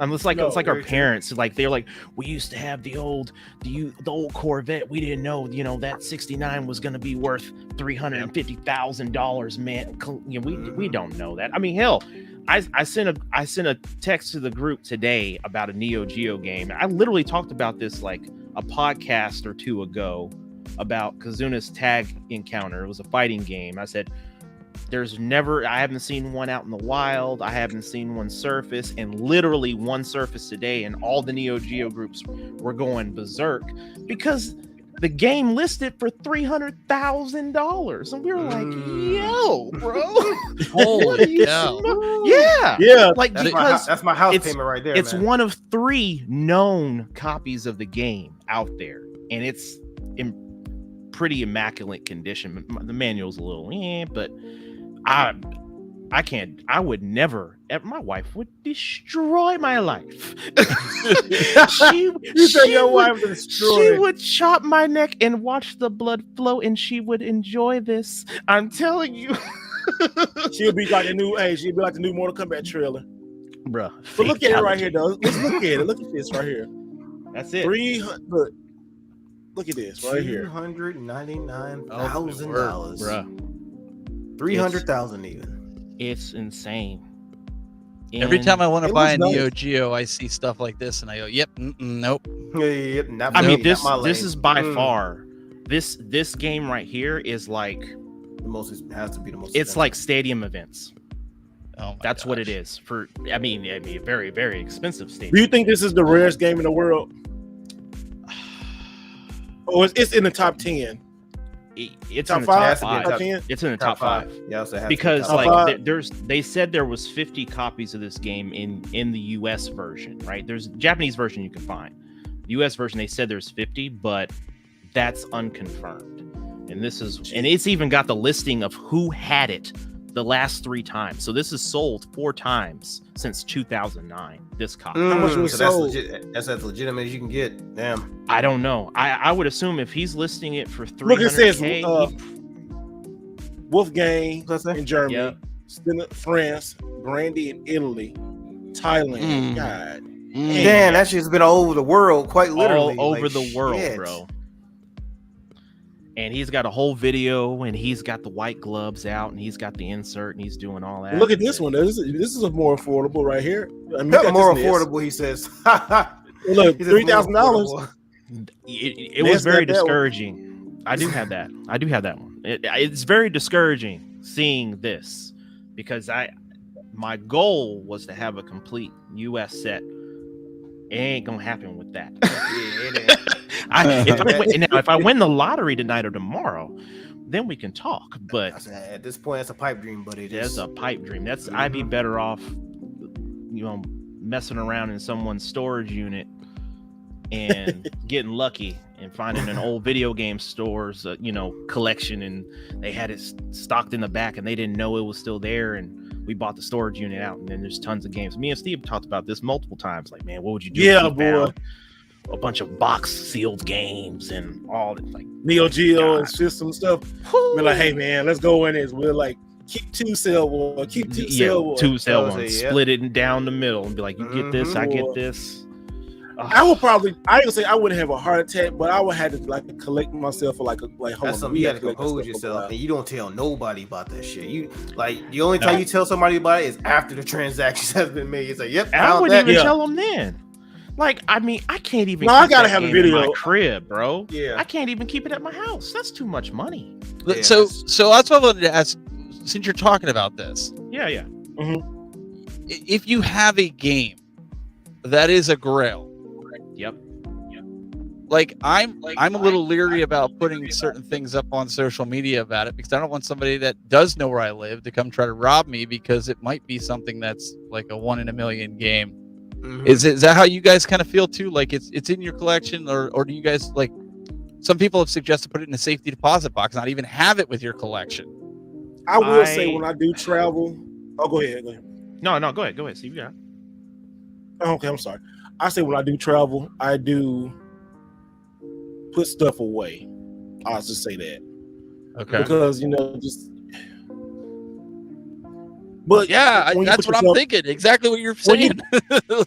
It's like our parents, like they're like, we used to have the old Corvette. We didn't know, that 69 was going to be worth $350,000, man. We don't know that. I mean, hell, I sent a text to the group today about a Neo Geo game. I literally talked about this like a podcast or 2 ago about Kazuna's Tag Encounter. It was a fighting game. I said, I haven't seen one out in the wild. I haven't seen one surface, and literally one surface today, and all the Neo Geo groups were going berserk because the game listed for $300,000, and we were like, "Yo, bro, Holy cow. yeah, like that's my house payment right there. It's man. one of 3 known copies of the game out there, and it's in pretty immaculate condition. The manual's a little, but I can't. I would never. My wife would destroy my life. She would chop my neck and watch the blood flow, and she would enjoy this. I'm telling you. She'll be like the new. Hey, she'll be like the new Mortal Kombat trailer, bruh. But look at it right here, though. Let's look at it. Look at this right here. That's it. 300. Look at this right here. $299,000, bruh. 300,000 even. It's insane. Every time I want to buy a nice. Neo Geo, I see stuff like this, and I go, "Yep, nope." Yep, I mean, this is by far this game right here is like the most. It has to be the most. It's like stadium events. Oh, that's what it is. For I mean, a very very expensive stadium. Do you think this is the rarest game in the world? Oh, it's in the top 10. It's top in the 5. top 5. It's in the top 5. Yeah, so because top like five. they said there was 50 copies of this game in the US version, right? There's a Japanese version you can find. The US version they said there's 50, but that's unconfirmed. And it's even got the listing of who had it the last 3 times. So this is sold 4 times since 2009. This copy. How much was sold? That's as legitimate as you can get. Damn. I don't know. I would assume if he's listing it for 300K, Look, it says Wolfgang in Germany, Yep. France, Brandy in Italy, Thailand. God. Damn, that shit's been all over the world, quite literally. All over like, the world, shit. bro. And he's got a whole video, and he's got the white gloves out, and he's got the insert, and he's doing all that. Look at this one. This is a more affordable right here. I mean, More affordable, he says. Look, $3,000. It was very discouraging. I do have that. I do have that one. It's very discouraging seeing this because my goal was to have a complete US set. It ain't gonna happen with that. If I win the lottery tonight or tomorrow, then we can talk. But at this point, it's a pipe dream, buddy. That's a pipe dream. I'd be better off, messing around in someone's storage unit and getting lucky and finding an old video game store's collection, and they had it stocked in the back and they didn't know it was still there, and we bought the storage unit out, and then there's tons of games. Me and Steve talked about this multiple times. Like, man, what would you do? Yeah, boy. A bunch of box sealed games and all that, like Neo Geo and system stuff. We're like, hey man, let's go in this. We're like, keep 2 sell one, keep 2 sell one. 2 sell one, split it down the middle and be like, you get this, I get this. I would probably, I ain't gonna say I wouldn't have a heart attack, but I would have to like collect myself for like that's something you have to compose yourself, and you don't tell nobody about that shit. You like the only time you tell somebody about it is after the transaction has been made. It's like, yep, I wouldn't even tell them then. Like, I mean, I can't even. No, I gotta have a video in my crib, bro. Yeah, I can't even keep it at my house. That's too much money. Yeah, so that's what I wanted to ask. Since you're talking about this, yeah. Mm-hmm. If you have a game that is a Grail, yep. Like I'm a little leery about putting certain things up on social media about it because I don't want somebody that does know where I live to come try to rob me because it might be something that's like a 1 in a million game. Mm-hmm. Is that how you guys kind of feel too? Like it's in your collection, or do you guys like? Some people have suggested put it in a safety deposit box, not even have it with your collection. I will say when I do travel. Oh, go ahead. No, go ahead. Steve, yeah. Okay, I'm sorry. I say when I do travel, I do put stuff away. I'll just say that. Okay. Because just. But yeah, that's what I'm thinking. Exactly what you're saying.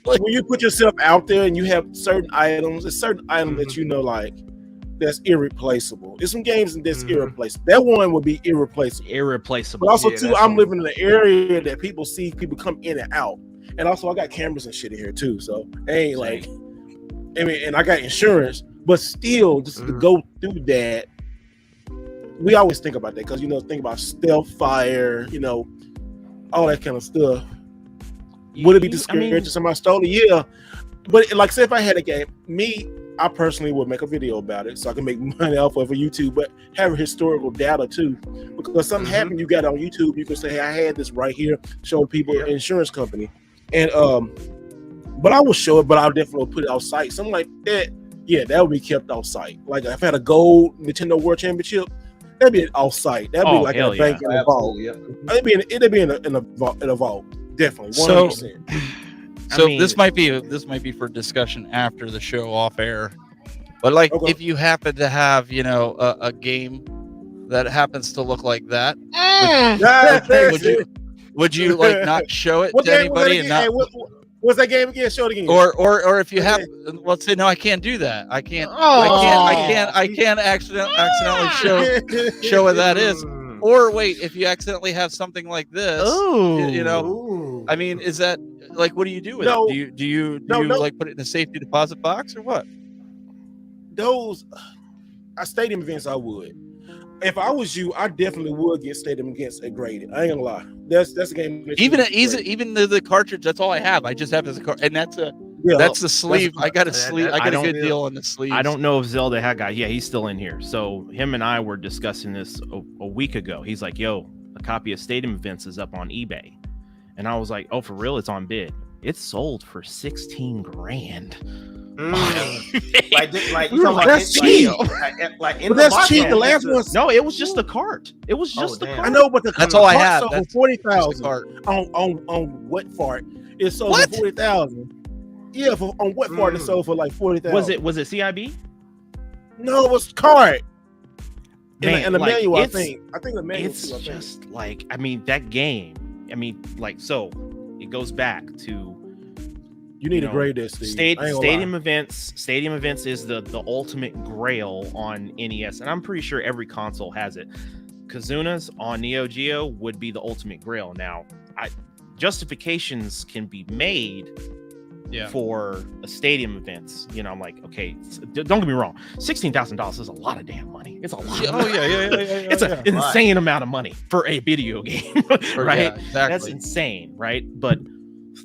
When you put yourself out there and you have certain items, it's certain items that like that's irreplaceable. There's some games that's irreplaceable. That one would be irreplaceable. But also too, I'm living in an area that people come in and out, and also I got cameras and shit in here too. So it ain't like, and I got insurance, but still just to go through that. we always think about that because think about stealth fire, all that kind of stuff. Would it be discouraging if somebody stole it? Yeah, but like say if I had a game, I personally would make a video about it so I can make money off of YouTube, but have historical data too. Because something happened, you got it on YouTube, you can say, hey, I had this right here, show people insurance company. And but I will show it, but I'll definitely put it off site. Something like that, yeah, that would be kept off site. Like if I had a gold Nintendo World Championship, that'd be off site. That'd be like in a bank in a vault. It'd be in a vault. Definitely 100%. So this might be for discussion after the show off air, but like if you happen to have a game that happens to look like that, would you like not show it to anybody and not? What's that game again? Show it again. Or if you have, let's say no, I can't do that. I can't accidentally show what that is. Or wait, if you accidentally have something like this, I mean, is that like what do you do with it? Do you like put it in a safety deposit box or what? Those stadium events, I would. If I was you, I definitely would get stadium events graded. I ain't gonna lie. That's a game. Even the cartridge. That's all I have. I just have as a card, and that's the sleeve. I got a sleeve. I got a good deal on the sleeve. I don't know if Zelda had got. Yeah, he's still in here. So him and I were discussing this a week ago. He's like, "Yo, a copy of Stadium Events is up on eBay," and I was like, "Oh, for real? It's on bid. It's sold for $16,000." That's cheap. That's cheap. The last one. No, it was just the cart. It was just the cart. I know, but that's all I have. That's 40,000 on what fart? It sold for 40,000. Yeah, on what part it sold for like 40,000? Was it CIB? No, it was cart. Man, and the manual, I think the manual. It's just like that game. So it goes back to. You need to grade this. Stadium Events. Stadium Events is the ultimate grail on NES, and I'm pretty sure every console has it. Kazuna's on Neo Geo would be the ultimate grail. Now, justifications can be made for a Stadium Events. I'm like, okay, don't get me wrong, $16,000 is a lot of damn money. It's a lot. It's an insane amount of money for a video game, right? Exactly. That's insane, right? But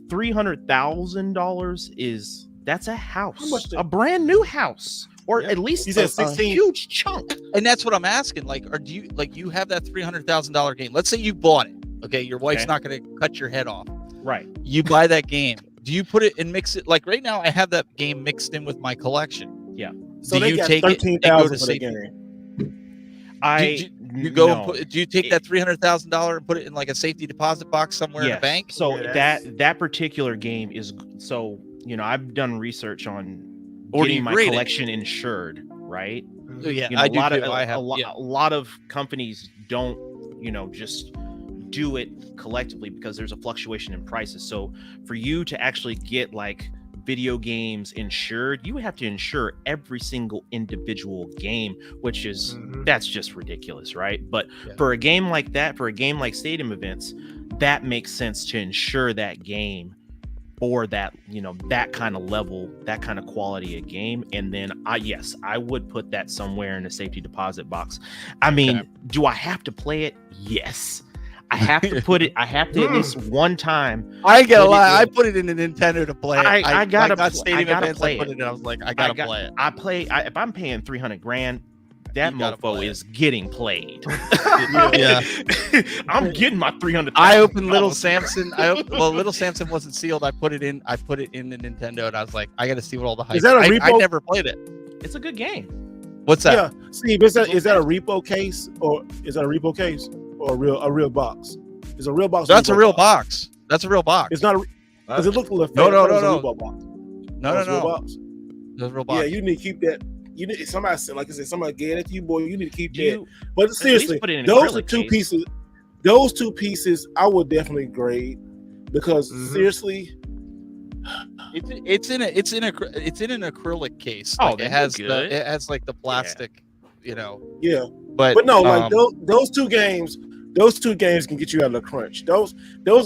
$300,000 that's a house, a brand new house, or at least a huge chunk. And that's what I'm asking. Like, you have that $300,000 game? Let's say you bought it. Okay, your wife's not going to cut your head off. Right. You buy that game. Do you put it and mix it? Like right now, I have that game mixed in with my collection. Yeah. So do you take it and go to safety? Do you take that $300,000 and put it in like a safety deposit box somewhere in a bank? So that particular game is I've done research on getting my collection insured, right? Yeah, a lot of companies don't just do it collectively because there's a fluctuation in prices. So for you to actually get like video games insured, you have to insure every single individual game, which is that's just ridiculous, right? But for a game like that, for a game like Stadium Events, that makes sense to insure that game for that that kind of level, that kind of quality of game. And then I would put that somewhere in a safety deposit box. I mean, do I have to play it? Yes. I have to put it. I have to at least one time. I ain't gonna lie. I put it in the Nintendo to play it. I gotta play it. I was like, I gotta play it. If I'm paying $300,000, that mofo is getting played. Yeah, I'm getting my $300,000. I opened Little Samson. Little Samson wasn't sealed. I put it in the Nintendo, and I was like, I got to see what all the hype. Is that a repo? I never played it. It's a good game. What's that? Yeah, Steve. Is that a repo case or a real box? It's a real box. That's a real box. That's a real box. It's not. Does it look like no. No. That's a real box. Yeah, you need to keep that. You need somebody said, like I said, somebody gave it to you, boy. You need to keep that. But seriously, those are two pieces. Those two pieces, I would definitely grade because seriously, it's in an acrylic case. Oh, like it has like the plastic, Yeah, but no, like those two games can get you out of the crunch. Those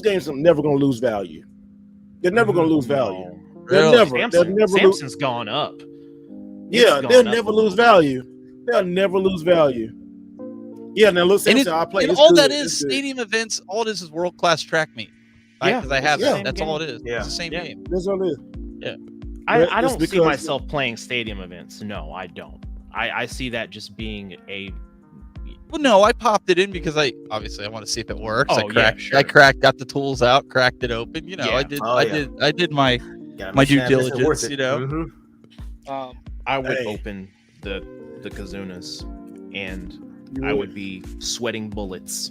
games are never going to lose value. They're never going to lose value. Samson's gone up. Yeah, they'll never lose value. They'll never lose value. Yeah, now look, And, I play. and It's all good. that It's is good. stadium events. All it is world-class track meet. Right? Because I have yeah. that. That's all it is. Yeah. It's the same game. That's all it is. Yeah. I don't see because- myself playing stadium events. No, I don't. I see that just being a. Well, no, I popped it in because I want to see if it works. Oh, yeah, sure. I got the tools out, cracked it open. You know, Yeah. I did my due diligence. You know, Mm-hmm. I would Hey. open the Kazunas, and I would be sweating bullets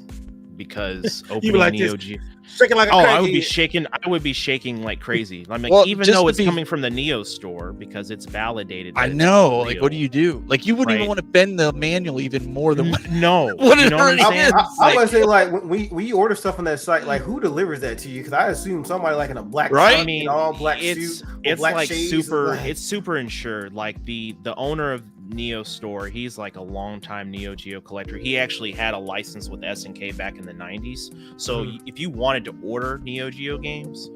because opening like Neo this. Geo. Shaking like a I would be crackhead. shaking. I would be shaking like crazy. I mean, Well, even just though to it's be- coming from the Neo store because it's validated. I that it's know. Like, real. what do you do? Like, you wouldn't even Right. want to bend the manual even more than what. No, What you it know what I'm already saying? is. I would say like when you order stuff on that site, like who delivers that to you? Because I assume somebody like in a black Right? suit, I mean, in all black it's suit, it's black like shades, super. like- It's super insured. Like the owner of Neo Store, he's like a longtime Neo Geo collector. He actually had a license with SNK back in the 90s. So if you wanted to order Neo Geo games,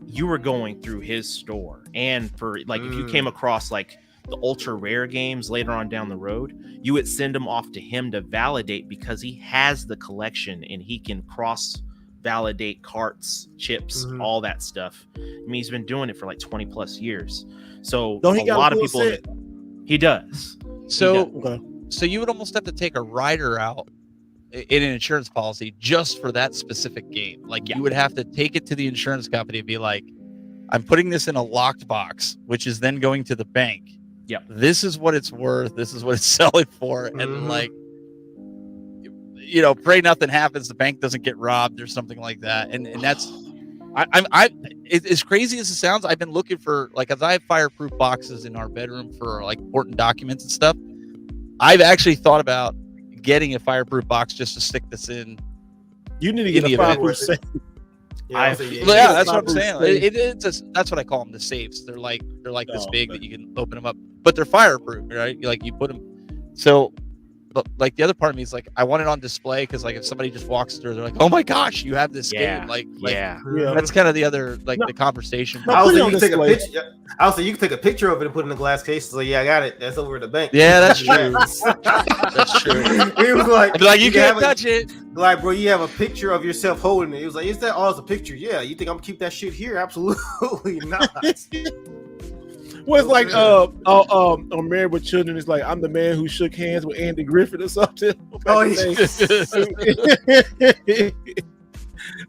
you were going through his store. And for like if you came across like the ultra rare games later on down the road, you would send them off to him to validate because he has the collection and he can cross validate carts, chips, all that stuff. I mean, he's been doing it for like 20 plus years. So Don't he a got lot a of full people set? he does. So, Okay. so you would almost have to take a rider out in an insurance policy just for that specific game. Like, Yeah. you would have to take it to the insurance company and be like, I'm putting this in a locked box, which is then going to the bank. Yep. This is what it's worth. This is what it's selling for. And like, you know, pray nothing happens. The bank doesn't get robbed or something like that. And that's, as crazy as it sounds, I've been looking for, like, as I have fireproof boxes in our bedroom for like important documents and stuff, I've actually thought about getting a fireproof box just to stick this in. You need to get In a the event. fireproof safe. Yeah, that's what I'm saying. That's what I call them, the safes. They're like this big that you can open them up, but they're fireproof, right? Like, you put them. So, but like, the other part of me is like, I want it on display because, like, if somebody just walks through, they're like, "Oh my gosh, you have this game!" Like, Yeah. that's kind of the other, like, the conversation. No, I put would it say on you can take a display. picture. I would say you can take a picture of it and put it in a glass case. So yeah, I got it. That's over at the bank. Yeah, that's true. That's That's true. He was like, I'd be like, you can can't have touch it. Like, bro, you have a picture of yourself holding it. He was like, is that all? It's a picture? Yeah. You think I'm gonna keep that shit here? Absolutely not. Well, it's like on Married with Children. It's like, I'm the man who shook hands with Andy Griffith or something. Oh,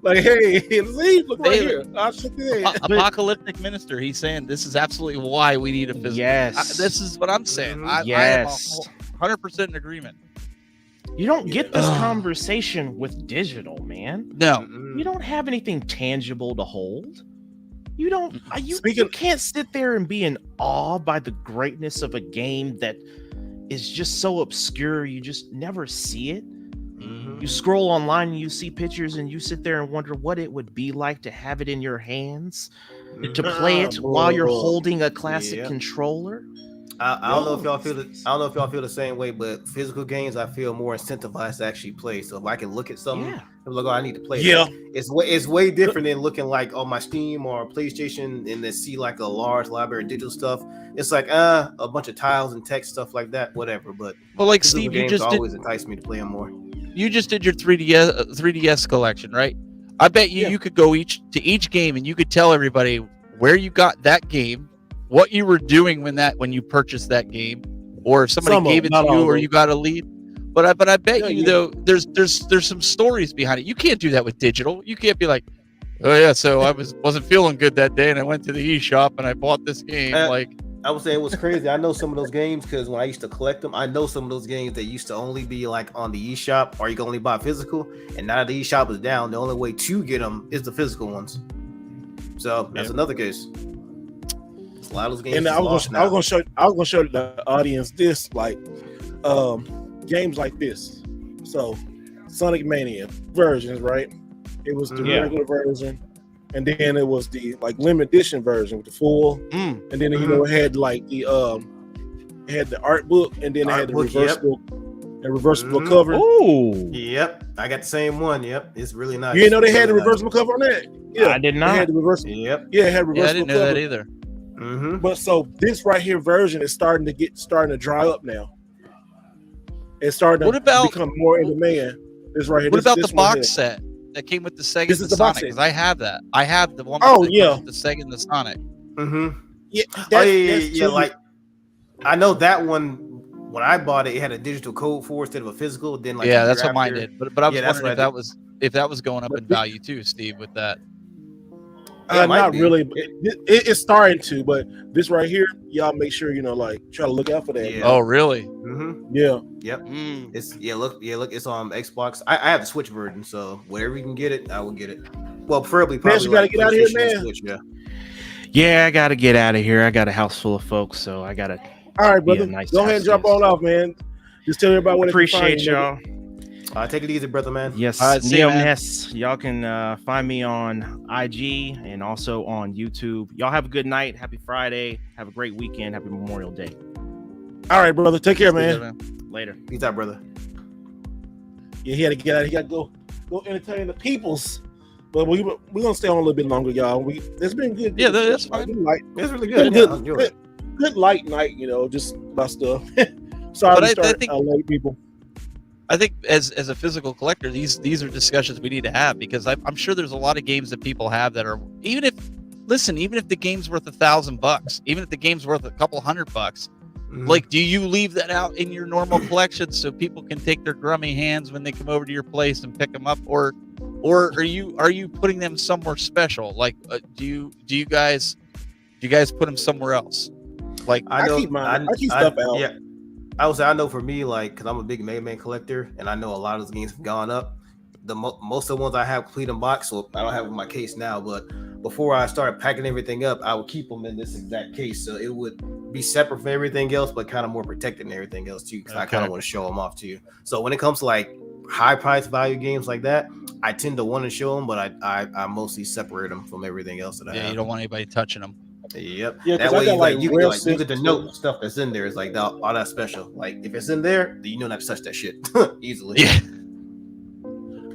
Like, hey, see, look right here. I shook his hand. Apocalyptic Minister. He's saying this is absolutely why we need a physical. Yes. This is what I'm saying. I Yes. am 100% in agreement. You don't get this conversation with digital, man. No. You don't have anything tangible to hold. You don't. You Speaking- can't sit there and be in awe by the greatness of a game that is just so obscure. You just never see it. You scroll online and you see pictures and you sit there and wonder what it would be like to have it in your hands, to play it while you're holding a classic controller. I don't know if y'all feel I don't know if y'all feel the same way, but physical games I feel more incentivized to actually play. So if I can look at something, I'm like, oh, I need to play. Yeah. That. It's way different than looking like on my Steam or PlayStation and then see like a large library of digital stuff. It's like a bunch of tiles and text stuff like that, whatever. But well, like, physical Steve, you games just always entice me to play them more. You just did your 3DS collection, right? I bet you could go to each game and you could tell everybody where you got that game, what you were doing when you purchased that game, or if somebody gave it to you or you got a lead. But I bet though there's some stories behind it. You can't do that with digital. You can't be like, oh yeah, so I wasn't feeling good that day and I went to the eShop and I bought this game. I would say it was crazy. I know some of those games because when I used to collect them, I know some of those games that used to only be like on the eShop or you can only buy physical. And now the eShop is down. The only way to get them is the physical ones. So that's another case. A lot of those games. And I was gonna show the audience this, like games like this. So Sonic Mania versions, right? It was the regular version, and then it was the like limited edition version with the full, and then it had like the it had the art book, and then it had the reversible cover. Oh, yep, I got the same one. Yep, it's really nice. You didn't know they had the reversible cover on that? Yeah, I did not. They had the reversible. Yep. Yeah, it had reversible. Yeah, I didn't know cover. that either. But so this right here version is starting to dry up now. It's starting What to about- become more in demand. This right here. What about this the one box here. set that came with the Sega This and is the the box Sonic? set. Because I have that. I have the one Oh, that yeah. comes with the Sega and the Sonic. Mm-hmm. Yeah, Yeah. too. Like I know that one. When I bought it, it had a digital code for it instead of a physical. Then like Yeah, a that's year what mine after- did. But I was Yeah, that's wondering what if that was going up But in the- value too, Steve, with that. Yeah, it might Not be. really. But it's starting to, but this right here, y'all make sure like try to look out for that. Yeah. Oh, really? Mm-hmm. Yeah. Yep. Mm. It's look, it's on Xbox. I have the Switch version, so whenever you can get it, I will get it. Well, probably you gotta like get out of here, PlayStation and man. Switch, yeah. Yeah, I gotta get out of here. I got a house full of folks, so I gotta. All right, Be a brother. nice Go ahead and drop task, on off, man. Just tell everybody what Appreciate they can find you, y'all. Take it easy, brother, man. Yes, All right, see ya, man. Ness. Y'all can find me on IG and also on YouTube. Y'all have a good night. Happy Friday. Have a great weekend. Happy Memorial Day. All right, brother. Take care, man. Later. Peace out, brother. Yeah, he had to get out. He got to go entertain the peoples. But we're gonna stay on a little bit longer, y'all. It's been good. Yeah, that's fine. Good light. It's really Good, good. Yeah, I enjoy it. good light night. Just about stuff. Sorry But to I start think- late, people. I think as a physical collector, these are discussions we need to have, because I'm sure there's a lot of games that people have that are, even if the game's worth $1,000, even if the game's worth a couple $100, Mhm. like, do you leave that out in your normal collection so people can take their grummy hands when they come over to your place and pick them up, or are you putting them somewhere special? Like, do you guys put them somewhere else? Like, I keep mine. I keep stuff out. Yeah, I would say I know for me, like, because I'm a big Mega Man collector, and I know a lot of those games have gone up. The most of the ones I have complete in box, so I don't have them in my case now. But before I started packing everything up, I would keep them in this exact case, so it would be separate from everything else, but kind of more protected than everything else too. Because I kind of want to show them off to you. So when it comes to like high price value games like that, I tend to want to show them, but I mostly separate them from everything else that I have. you don't want anybody touching them. Yep. Yeah, that 'cause I way, got, you real get the systems. note stuff that's in there is like all that special. Like if it's in there, then you know not to touch that shit easily. Yeah.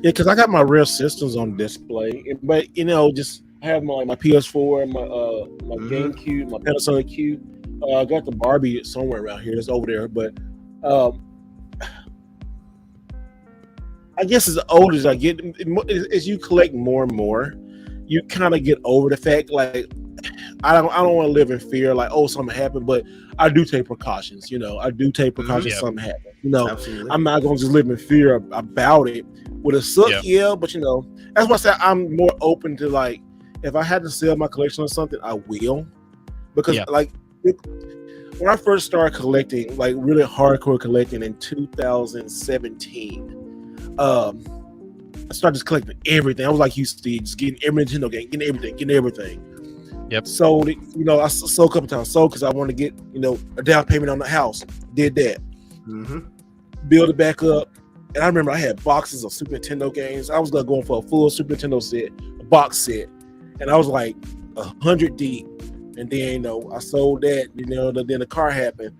Yeah, because I got my real systems on display, but just have my PS4, my GameCube, my Panasonic Cube. I got the Barbie somewhere around here. It's over there, but I guess as old as I get, as you collect more and more, you kind of get over the fact like I don't want to live in fear like, oh, something happened, but I do take precautions. I do take precautions. Yeah. Something happened. Absolutely. I'm not going to just live in fear about it. Would it suck? Yeah, but that's why I said I'm more open to like, if I had to sell my collection or something, I will, because like when I first started collecting, like really hardcore collecting in 2017, I started just collecting everything. I was like you, Steve, just getting every Nintendo game, getting everything. Yep. Sold it. I sold a couple times. Sold because I wanted to get a down payment on the house. Did that. Mm-hmm. Build it back up. And I remember I had boxes of Super Nintendo games. I was going for a full Super Nintendo set, a box set, and I was like 100 deep. And then I sold that. Then the car happened,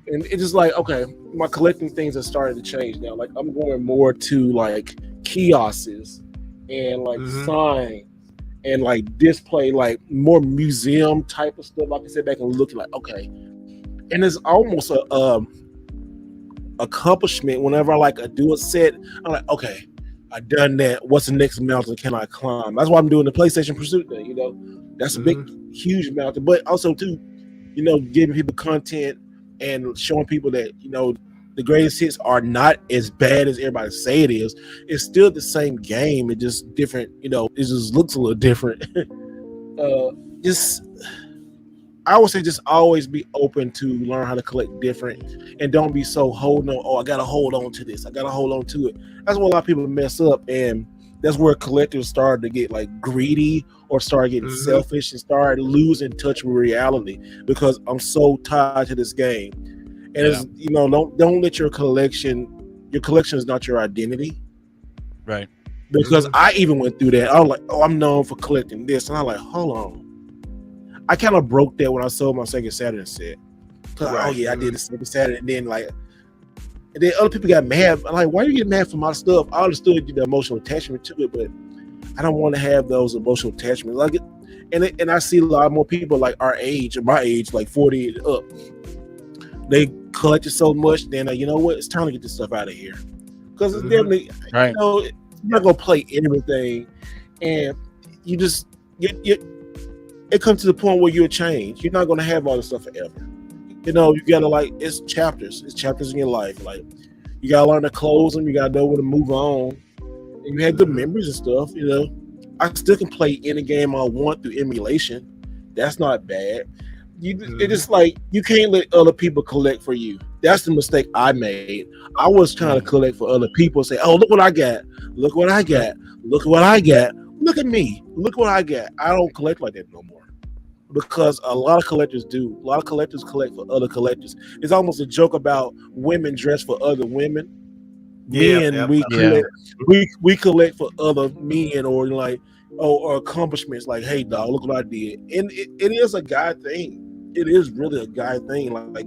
and it's just like, okay, my collecting things are starting to change now. Like I'm going more to like kiosks and like signs and like display, like more museum type of stuff. Like I said, back and looking like, okay, and it's almost a accomplishment whenever I do a set. I'm like, okay, I done that. What's the next mountain can I climb? That's why I'm doing the PlayStation Pursuit thing. That's a big, huge mountain, but also too, giving people content and showing people that the greatest hits are not as bad as everybody say it is. It's still the same game. It's just different. It just looks a little different. I would say just always be open to learn how to collect different, and don't be so holding on. Oh, I gotta hold on to this. I gotta hold on to it. That's where a lot of people mess up, and that's where collectors start to get like greedy or start getting selfish and start losing touch with reality because I'm so tied to this game. And it's, don't let your collection is not your identity. Right. Because I even went through that. I was like, oh, I'm known for collecting this. And I'm like, hold on. I kind of broke that when I sold my Sega Saturn set. I did the Sega Saturn, and then other people got mad. I'm like, why are you getting mad for my stuff? I understood the emotional attachment to it, but I don't want to have those emotional attachments. And I see a lot more people like our age, or my age, like 40 and up. They collected so much, then you know what? It's time to get this stuff out of here. Because it's definitely, right. You know, you're not gonna play everything, and you just it comes to the point where you'll change. You're not gonna have all this stuff forever. You know, you gotta it's chapters. It's chapters in your life. Like you gotta learn to close them. You gotta know when to move on. And you have good memories and stuff. You know, I still can play any game I want through emulation. That's not bad. It's just like you can't let other people collect for you. That's the mistake I made. I was trying to collect for other people. Say, "Oh, look what I got! Look what I got! Look what I got! Look at me! Look what I got!" I don't collect like that no more because a lot of collectors do. A lot of collectors collect for other collectors. It's almost a joke about women dress for other women. We collect for other men or accomplishments. Like, hey, dog, look what I did. And it is a guy thing. It is really a guy thing. Like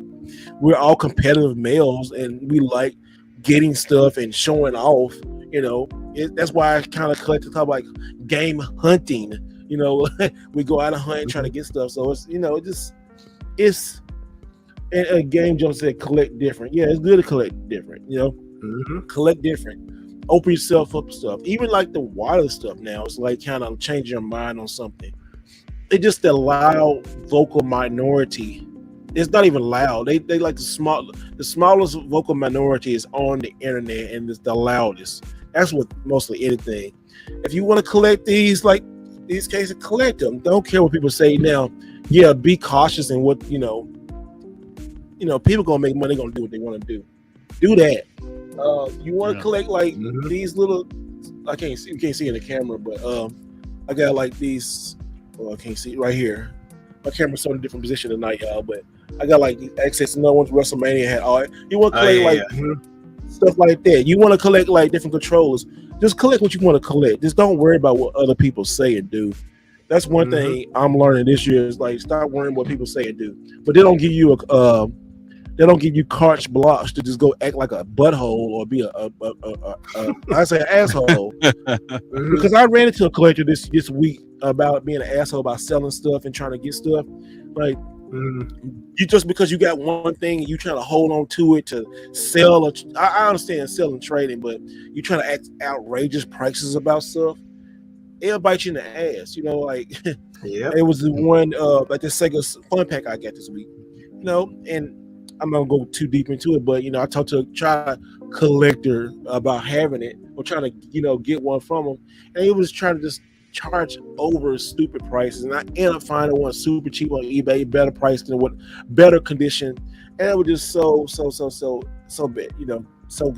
we're all competitive males, and we like getting stuff and showing off. You know, that's why I kind of collect the talk like game hunting. You know, we go out and hunt and try to get stuff. So it's it's and a game Jones said collect different. Yeah, it's good to collect different. You know, collect different. Open yourself up to stuff. Even like the wireless stuff now, it's like kind of change your mind on something. It just the loud vocal minority. It's not even loud. They like the smallest vocal minority is on the internet, and it's the loudest. That's what mostly anything. If you want to collect these cases, collect them. Don't care what people say now. Yeah, be cautious in what people gonna make money, gonna do what they want to do. Do that. You want to collect these little. I can't see. You can't see in the camera, but I got like these. Well, I can't see right here. My camera's in a different position tonight, y'all. But I got like access to no one's WrestleMania had. All right, you want to collect stuff like that. You want to collect like different controllers. Just collect what you want to collect. Just don't worry about what other people say and do. That's one thing I'm learning this year is like stop worrying what people say and do. But they don't give you they don't give you carte blanche to just go act like a butthole or be I say an asshole. Because I ran into a collector this week about being an asshole about selling stuff and trying to get stuff. Like you just because you got one thing and you trying to hold on to it to sell. I understand selling trading, but you trying to act outrageous prices about stuff. It'll bite you in the ass. You know, like it was the one like the Sega Fun Pack I got this week. You know, and I'm not gonna go too deep into it, but I talked to a collector about having it or trying to get one from him, and he was trying to just charge over stupid prices, and I ended up finding one super cheap on eBay, better price than better condition, and it was just so bad, so good, so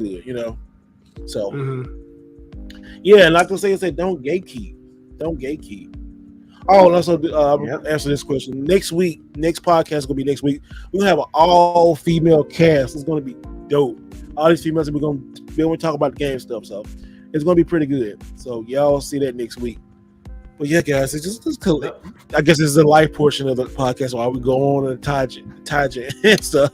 yeah, and like I say, don't gatekeep. Oh, and also answer this question. Next podcast is gonna be next week. We're gonna have an all-female cast. It's gonna be dope. All these females we're gonna be able to talk about the game stuff, so it's gonna be pretty good. So y'all see that next week. But yeah, guys, it's just cool. I guess this is the live portion of the podcast while we go on and tangent and stuff.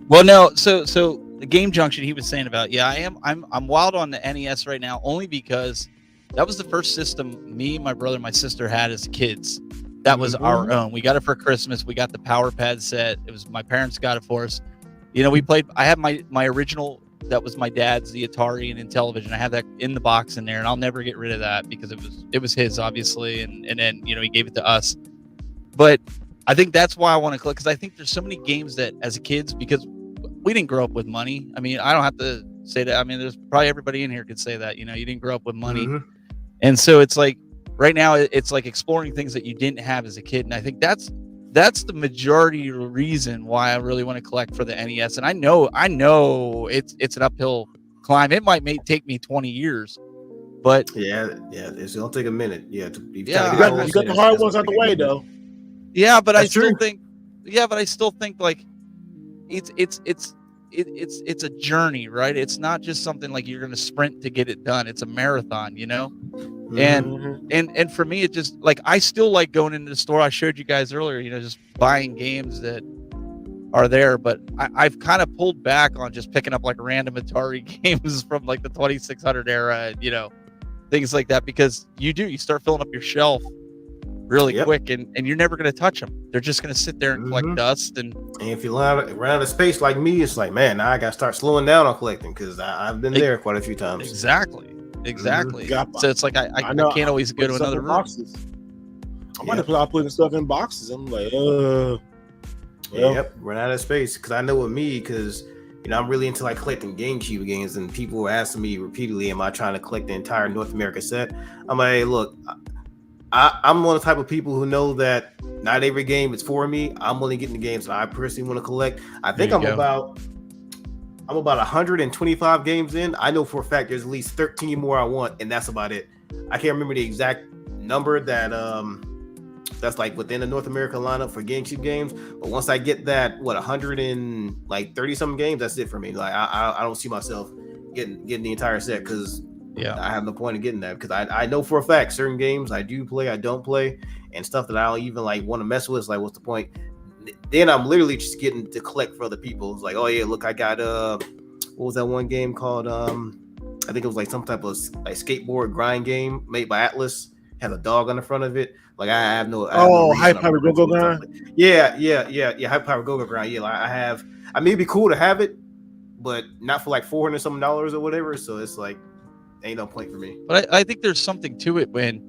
Well, no, so the Game Junction he was saying about I'm wild on the NES right now only because that was the first system me, my brother, and my sister had as kids. That was our own. We got it for Christmas. We got the Power Pad set. It was my parents got it for us. We played. I have my original. That was my dad's, the Atari and Intellivision. I have that in the box in there, and I'll never get rid of that because it was his, obviously, and then he gave it to us. But I think that's why I want to collect because I think there's so many games that as kids because we didn't grow up with money. I mean, I don't have to say that. I mean, there's probably everybody in here could say that. You didn't grow up with money. And so it's like right now it's like exploring things that you didn't have as a kid. And I think that's the majority reason why I really want to collect for the NES. And I know it's an uphill climb. It might take me 20 years, but it's gonna take a minute. You got the hard ones out the way though. Yeah, but I still think like it's a journey, right? It's not just something like you're going to sprint to get it done. It's a marathon, And for me, it just like I still like going into the store. I showed you guys earlier, just buying games that are there, but I've kind of pulled back on just picking up like random Atari games from like the 2600 era, things like that, because you start filling up your shelf really quick, and you're never going to touch them. They're just going to sit there and collect dust. And And if you run out of space like me, it's like, man, now I got to start slowing down on collecting because I've been there quite a few times. Exactly. So it's like I can't always go to another room. Boxes. I might have start putting stuff in boxes. I'm like, Yep, run out of space. Because I know with me, because I'm really into like collecting GameCube games, and people were asking me repeatedly, "Am I trying to collect the entire North America set?" I'm like, hey, look, I'm one of the type of people who know that not every game is for me. I'm only getting the games that I personally want to collect. I think I'm about 125 games in. I know for a fact there's at least 13 more I want, and that's about it. I can't remember the exact number that's like within the North America lineup for GameCube games. But once I get that, 130 something games, that's it for me. Like I don't see myself getting the entire set because I have no point in getting that because I know for a fact certain games I do play, I don't play, and stuff that I don't even like want to mess with. It's like, what's the point? Then I'm literally just getting to collect for other people. It's like, oh yeah, look, I got what was that one game called? I think it was like some type of like skateboard grind game made by Atlas. Had a dog on the front of it. Like I have no. High Power Go-Go Grind. Yeah. High Power Go-Go Grind. Yeah, like I mean, it'd be cool to have it, but not for like $400 something or whatever. So it's like, ain't no point for me. But I think there's something to it when,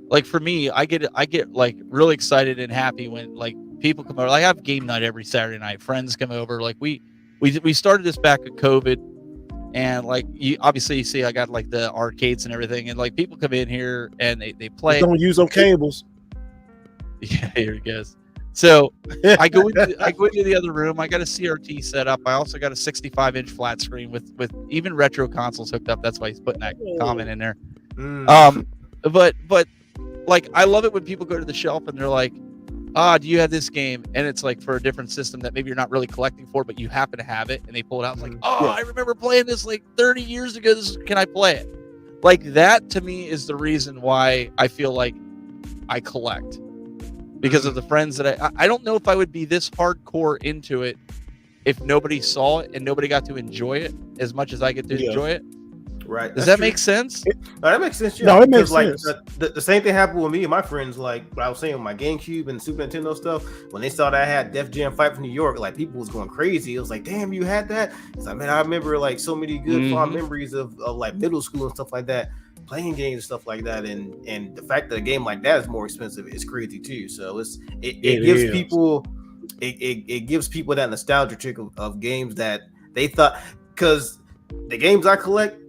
like for me, I get like really excited and happy when like people come over. Like I have game night every Saturday night. Friends come over. Like we started this back at COVID. And like you see, I got like the arcades and everything, and like people come in here and they play. Don't use those cables. Yeah, here he goes. So I go into the other room. I got a CRT set up. I also got a 65-inch flat screen with even retro consoles hooked up. That's why he's putting that comment in there. But like I love it when people go to the shelf and they're like, do you have this game? And it's like for a different system that maybe you're not really collecting for, but you happen to have it, and they pull it out. It's like, I remember playing this like 30 years ago. Can I play it? Like that to me is the reason why I feel like I collect, because of the friends that I don't know if I would be this hardcore into it if nobody saw it and nobody got to enjoy it as much as I get to enjoy it. Right. Does that make sense? That makes sense. Yeah. No, it makes sense. The same thing happened with me and my friends. Like what I was saying with my GameCube and Super Nintendo stuff. When they saw that I had Def Jam Fight from New York, like people was going crazy. It was like, damn, you had that? It's like, man, I remember like so many good fond memories of like middle school and stuff like that, playing games and stuff like that. And the fact that a game like that is more expensive is crazy too. So it gives people it gives people that nostalgia trick of games that they thought, because the games I collect,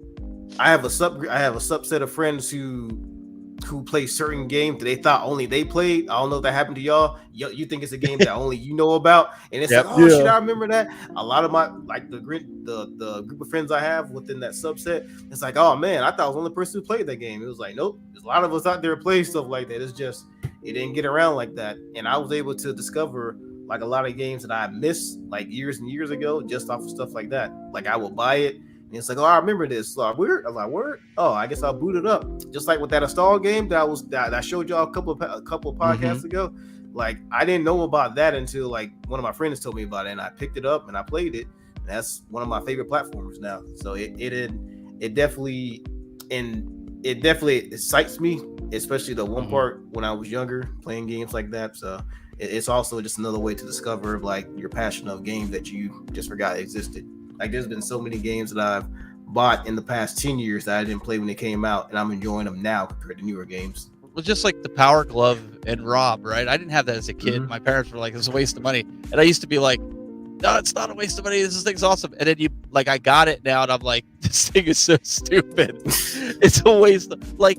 I have a subset of friends who play certain games that they thought only they played. I don't know if that happened to y'all. You think it's a game that only you know about, and it's like, oh shit, I remember that. A lot of my like the group of friends I have within that subset, it's like, oh man, I thought I was the only person who played that game. It was like, nope, there's a lot of us out there playing stuff like that. It's just it didn't get around like that, and I was able to discover like a lot of games that I missed like years and years ago just off of stuff like that. Like I will buy it. And it's like, oh, I remember this. So weird. I'm like, word. Oh, I guess I'll boot it up. Just like with that install game that I showed y'all a couple of podcasts ago. Like I didn't know about that until like one of my friends told me about it, and I picked it up and I played it. And that's one of my favorite platforms now. So it definitely excites me, especially the one part when I was younger playing games like that. So it's also just another way to discover like your passion of games that you just forgot existed. Like there's been so many games that I've bought in the past 10 years that I didn't play when they came out, and I'm enjoying them now compared to newer games. Well, just like the Power Glove and Rob, right? I didn't have that as a kid. My parents were like, it's a waste of money. And I used to be like, no, it's not a waste of money. This thing's awesome. And then I got it now, and I'm like, this thing is so stupid. It's a waste of, like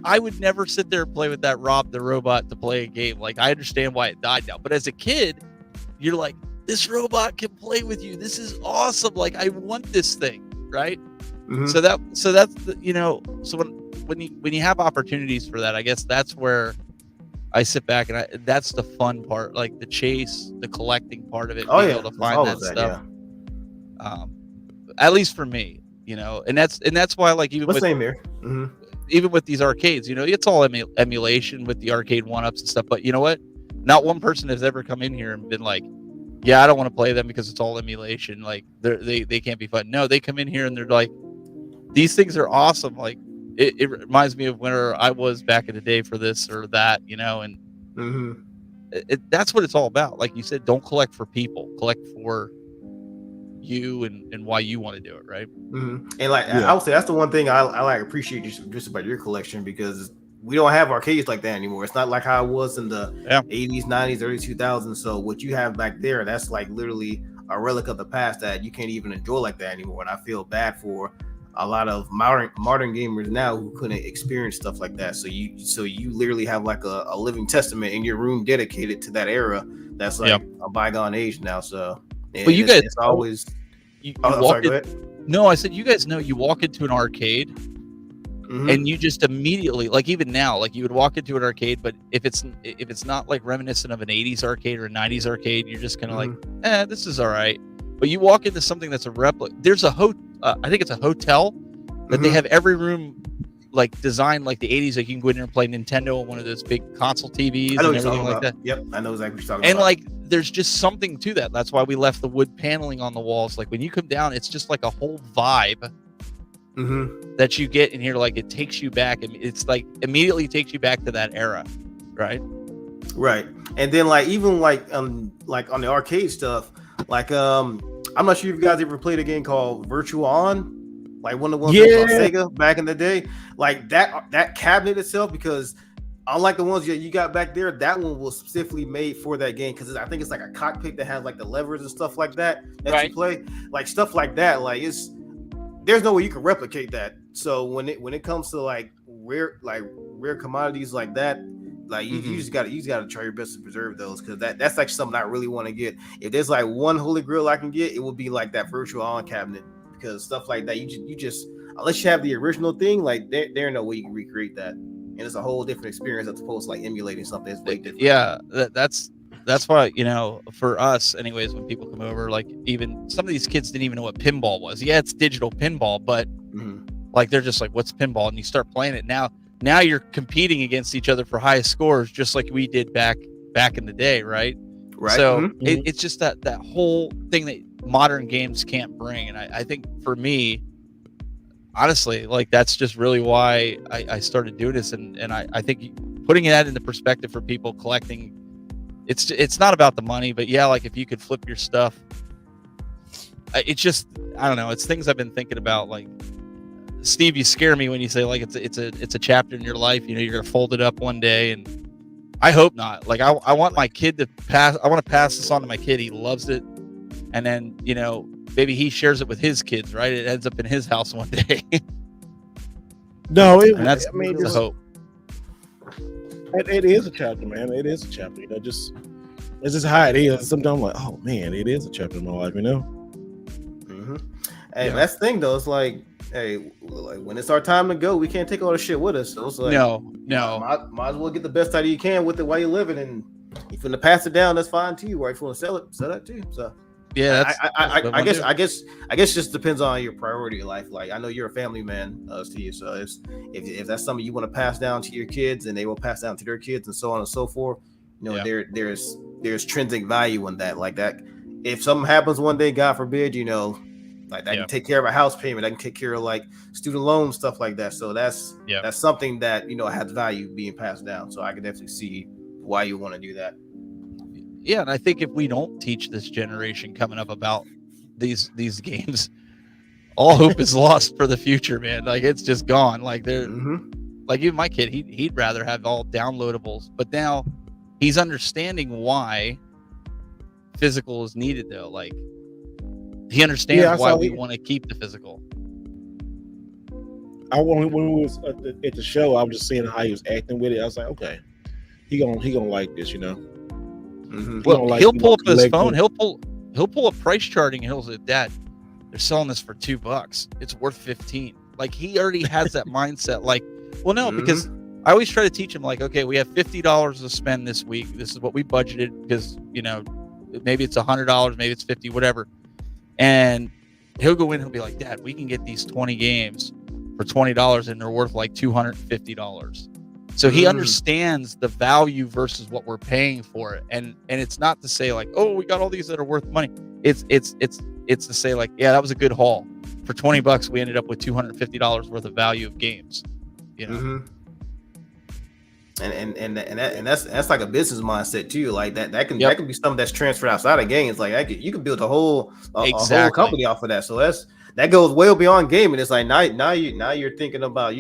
I would never sit there and play with that Rob the robot to play a game. Like I understand why it died now. But as a kid, you're like, this robot can play with you. This is awesome. Like I want this thing, right? So that's the, so when you have opportunities for that, I guess that's where I sit back and that's the fun part, like the chase, the collecting part of it, being able to find that stuff. Yeah. At least for me, and that's why like even same here. Even with these arcades, it's all emulation with the arcade 1-ups and stuff. But you know what? Not one person has ever come in here and been like, yeah, I don't want to play them because it's all emulation. Like they can't be fun. No, they come in here and they're like, these things are awesome. Like it reminds me of where I was back in the day for this or that, and that's what it's all about. Like you said, don't collect for people, collect for you and why you want to do it, right? Mm-hmm. And like I would say, that's the one thing I like appreciate just about your collection, because we don't have arcades like that anymore. It's not like how it was in the 80s, 90s, early 2000s. So what you have back there, that's like literally a relic of the past that you can't even enjoy like that anymore. And I feel bad for a lot of modern gamers now who couldn't experience stuff like that. So you literally have like a living testament in your room dedicated to that era. That's like a bygone age now. So well, you guys, it's always. No, I said you guys know you walk into an arcade. Mm-hmm. And you just immediately, like even now, like you would walk into an arcade, but if it's not like reminiscent of an 80s arcade or a 90s arcade, you're just kind of like, this is all right. But you walk into something that's a replica. There's a I think it's a hotel, but they have every room like designed like the 80s. Like you can go in there and play Nintendo on one of those big console TVs and everything like that. Yep, I know exactly what you're talking about. And like there's just something to that. That's why we left the wood paneling on the walls. Like when you come down, it's just like a whole vibe. That you get in here, like it takes you back, and it's like immediately takes you back to that era, right? And then like even like on the arcade stuff, like I'm not sure if you guys ever played a game called Virtual On, like one of the ones from Sega back in the day. Like that cabinet itself, because unlike the ones you got back there, that one was specifically made for that game, because I think it's like a cockpit that has like the levers and stuff like that you play, like stuff like that. Like there's no way you can replicate that. So when it comes to like rare commodities like that, like you just gotta try your best to preserve those, because that's like something I really want to get. If there's like one holy grail I can get, it would be like that Virtual On cabinet, because stuff like that you just unless you have the original thing, like there's no way you can recreate that, and it's a whole different experience as opposed to like emulating something that's way different. Yeah, that's why, for us anyways, when people come over, like even some of these kids didn't even know what pinball was. Yeah, it's digital pinball, but like they're just like, what's pinball? And you start playing it now you're competing against each other for highest scores, just like we did back in the day, right? So it's just that whole thing that modern games can't bring. And I think for me, honestly, like that's just really why I started doing this. And I think putting that into perspective for people collecting, it's not about the money, but yeah, like if you could flip your stuff, it's just, I don't know, it's things I've been thinking about. Like, Steve, you scare me when you say like it's a chapter in your life, you're gonna fold it up one day, and I hope not. Like I want my kid to I want to pass this on to my kid. He loves it, and then maybe he shares it with his kids, right? It ends up in his house one day. No, that's the hope. It is a chapter, man. It is a chapter. It's just how it is. Sometimes I'm like, oh man, it is a chapter in my life, Hey, that's the thing though. It's like, hey, like when it's our time to go, we can't take all the shit with us. So it's like, no, might as well get the best out of you can with it while you're living, and if you want to pass it down, that's fine too. Or if you want to sell that too. So yeah, I guess just depends on your priority in life. Like I know you're a family man, Steve. So if that's something you want to pass down to your kids, and they will pass down to their kids, and so on and so forth. There's intrinsic value in that. Like that, if something happens one day, God forbid, like that can take care of a house payment. That can take care of like student loans, stuff like that. So that's something that has value being passed down. So I can definitely see why you want to do that. Yeah, and I think if we don't teach this generation coming up about these games, all hope is lost for the future, man. Like it's just gone. Like they're like even my kid, he'd rather have all downloadables, but now he's understanding why physical is needed though. Like he understands why we want to keep the physical. When we was at the show, I was just seeing how he was acting with it. I was like, okay, he gonna like this, Well, he'll pull up his phone. He'll pull up price charting, and he'll say, "Dad, they're selling this for $2. It's worth $15." Like he already has that mindset. Like, well, no, because I always try to teach him, like, okay, we have $50 to spend this week. This is what we budgeted, because maybe it's $100, maybe it's $50, whatever. And he'll go in and he'll be like, Dad, we can get these 20 games for $20 and they're worth like $250. So he understands the value versus what we're paying for it. And it's not to say like, oh, we got all these that are worth money. It's to say like, yeah, that was a good haul. For $20, we ended up with $250 worth of value of games. And that's like a business mindset too. Like that can Yep. be something that's transferred outside of games. Like you can build a whole Exactly. company off of that. So that goes well beyond gaming. It's like now you're thinking about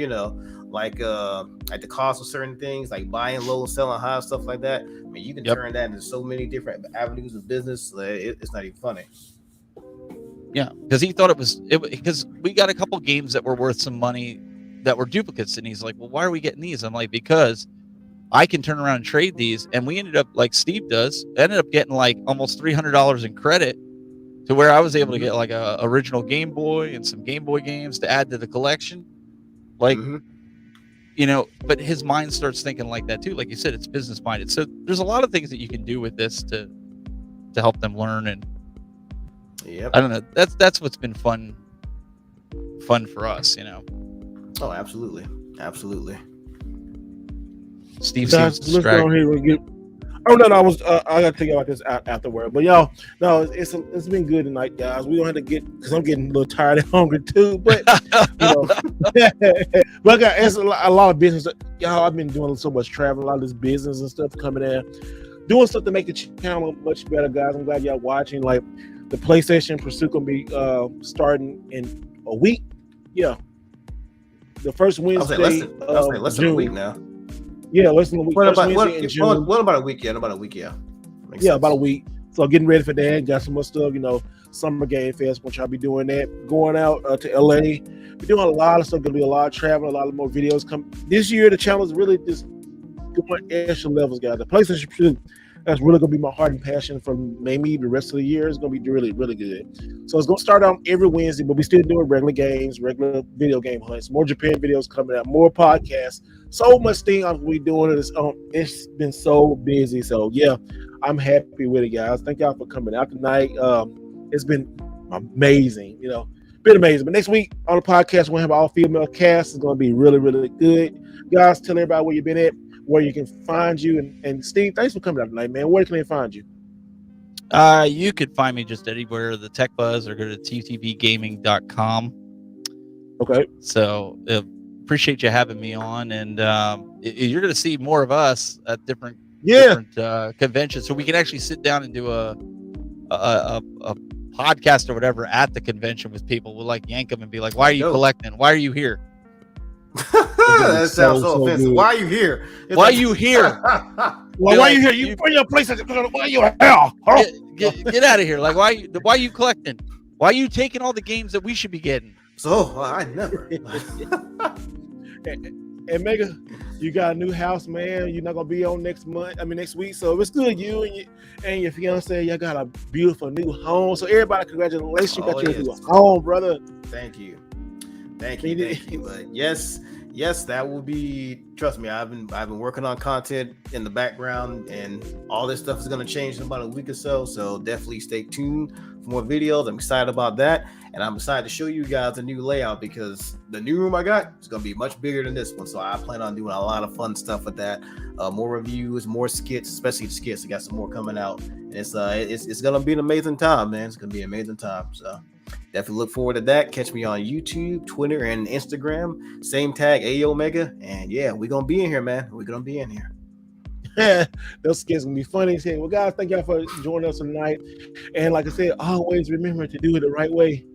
like the cost of certain things, like buying low, selling high, stuff like that. I mean, you can turn that into so many different avenues of business. It's not even funny. Yeah, because he thought because we got a couple games that were worth some money that were duplicates, and he's like, "Well, why are we getting these?" I'm like, "Because I can turn around and trade these," and we ended up like Steve does, ended up getting like almost $300 in credit to where I was able to get like a original Game Boy and some Game Boy games to add to the collection, like. But his mind starts thinking like that too. Like you said, it's business minded. So there's a lot of things that you can do with this to help them learn. And I don't know. That's what's been fun for us, Oh, absolutely. Steve Guys, seems let's go here and get. Oh no, I gotta think about this afterward. But y'all, no, it's been good tonight, guys. We don't have to get because I'm getting a little tired and hungry too. But but guys, it's a lot of business. Y'all, I've been doing so much traveling, a lot of this business and stuff coming in, doing stuff to make the channel much better, guys. I'm glad y'all watching. Like the PlayStation Pursuit gonna be starting in a week. Yeah, the first Wednesday. Less than a week now. Yeah, less than a week. What about a week? Yeah, about a week. Yeah. About a week. So getting ready for that. Got some more stuff. Summer Game Fest. Which I'll be doing that. Going out to LA. We're doing a lot of stuff. Gonna be a lot of travel. A lot of more videos come this year. The channel is really just going extra levels, guys. The PlayStation Pursuit, that's really gonna be my heart and passion for maybe the rest of the year. It's gonna be really, really good. So it's gonna start out every Wednesday, but we still doing regular games, regular video game hunts, more Japan videos coming out, more podcasts. So much thing we doing. It's been so busy. So yeah, I'm happy with it, guys. Thank y'all for coming out tonight. It's been amazing. Been amazing. But next week on the podcast, we'll have all female cast. It's gonna be really, really good. Guys, tell everybody where you've been at, where you can find you. And Steve, thanks for coming out tonight, man. Where can they find you? You could find me just anywhere, the Tech Buzz, or go to ttvgaming.com. Okay. So appreciate you having me on, and you're going to see more of us at different conventions, so we can actually sit down and do a podcast or whatever at the convention with people. We'll like yank them and be like, "Why are you collecting? Why are you here?" That sounds so offensive. Why are you here? Why are you here? Why are you here? You bring your place. Why are you here? Get out of here! Like why are you collecting? Why are you taking all the games that we should be getting? So I never. And Mega, you got a new house, man. You're not gonna be on next week. So it's good. You and your fiance, y'all got a beautiful new home. So everybody, congratulations! You got your new home, brother. Thank you. But yes, that will be. Trust me, I've been working on content in the background, and all this stuff is gonna change in about a week or so. So definitely stay tuned for more videos. I'm excited about that. And I'm excited to show you guys a new layout because the new room I got is going to be much bigger than this one. So I plan on doing a lot of fun stuff with that. More reviews, more skits, especially the skits. I got some more coming out. And it's going to be an amazing time, man. It's going to be an amazing time. So definitely look forward to that. Catch me on YouTube, Twitter, and Instagram. Same tag, AOmega. And yeah, we're going to be in here, man. We're going to be in here. Those skits gonna be funny. Well, guys, thank y'all for joining us tonight. And like I said, always remember to do it the right way.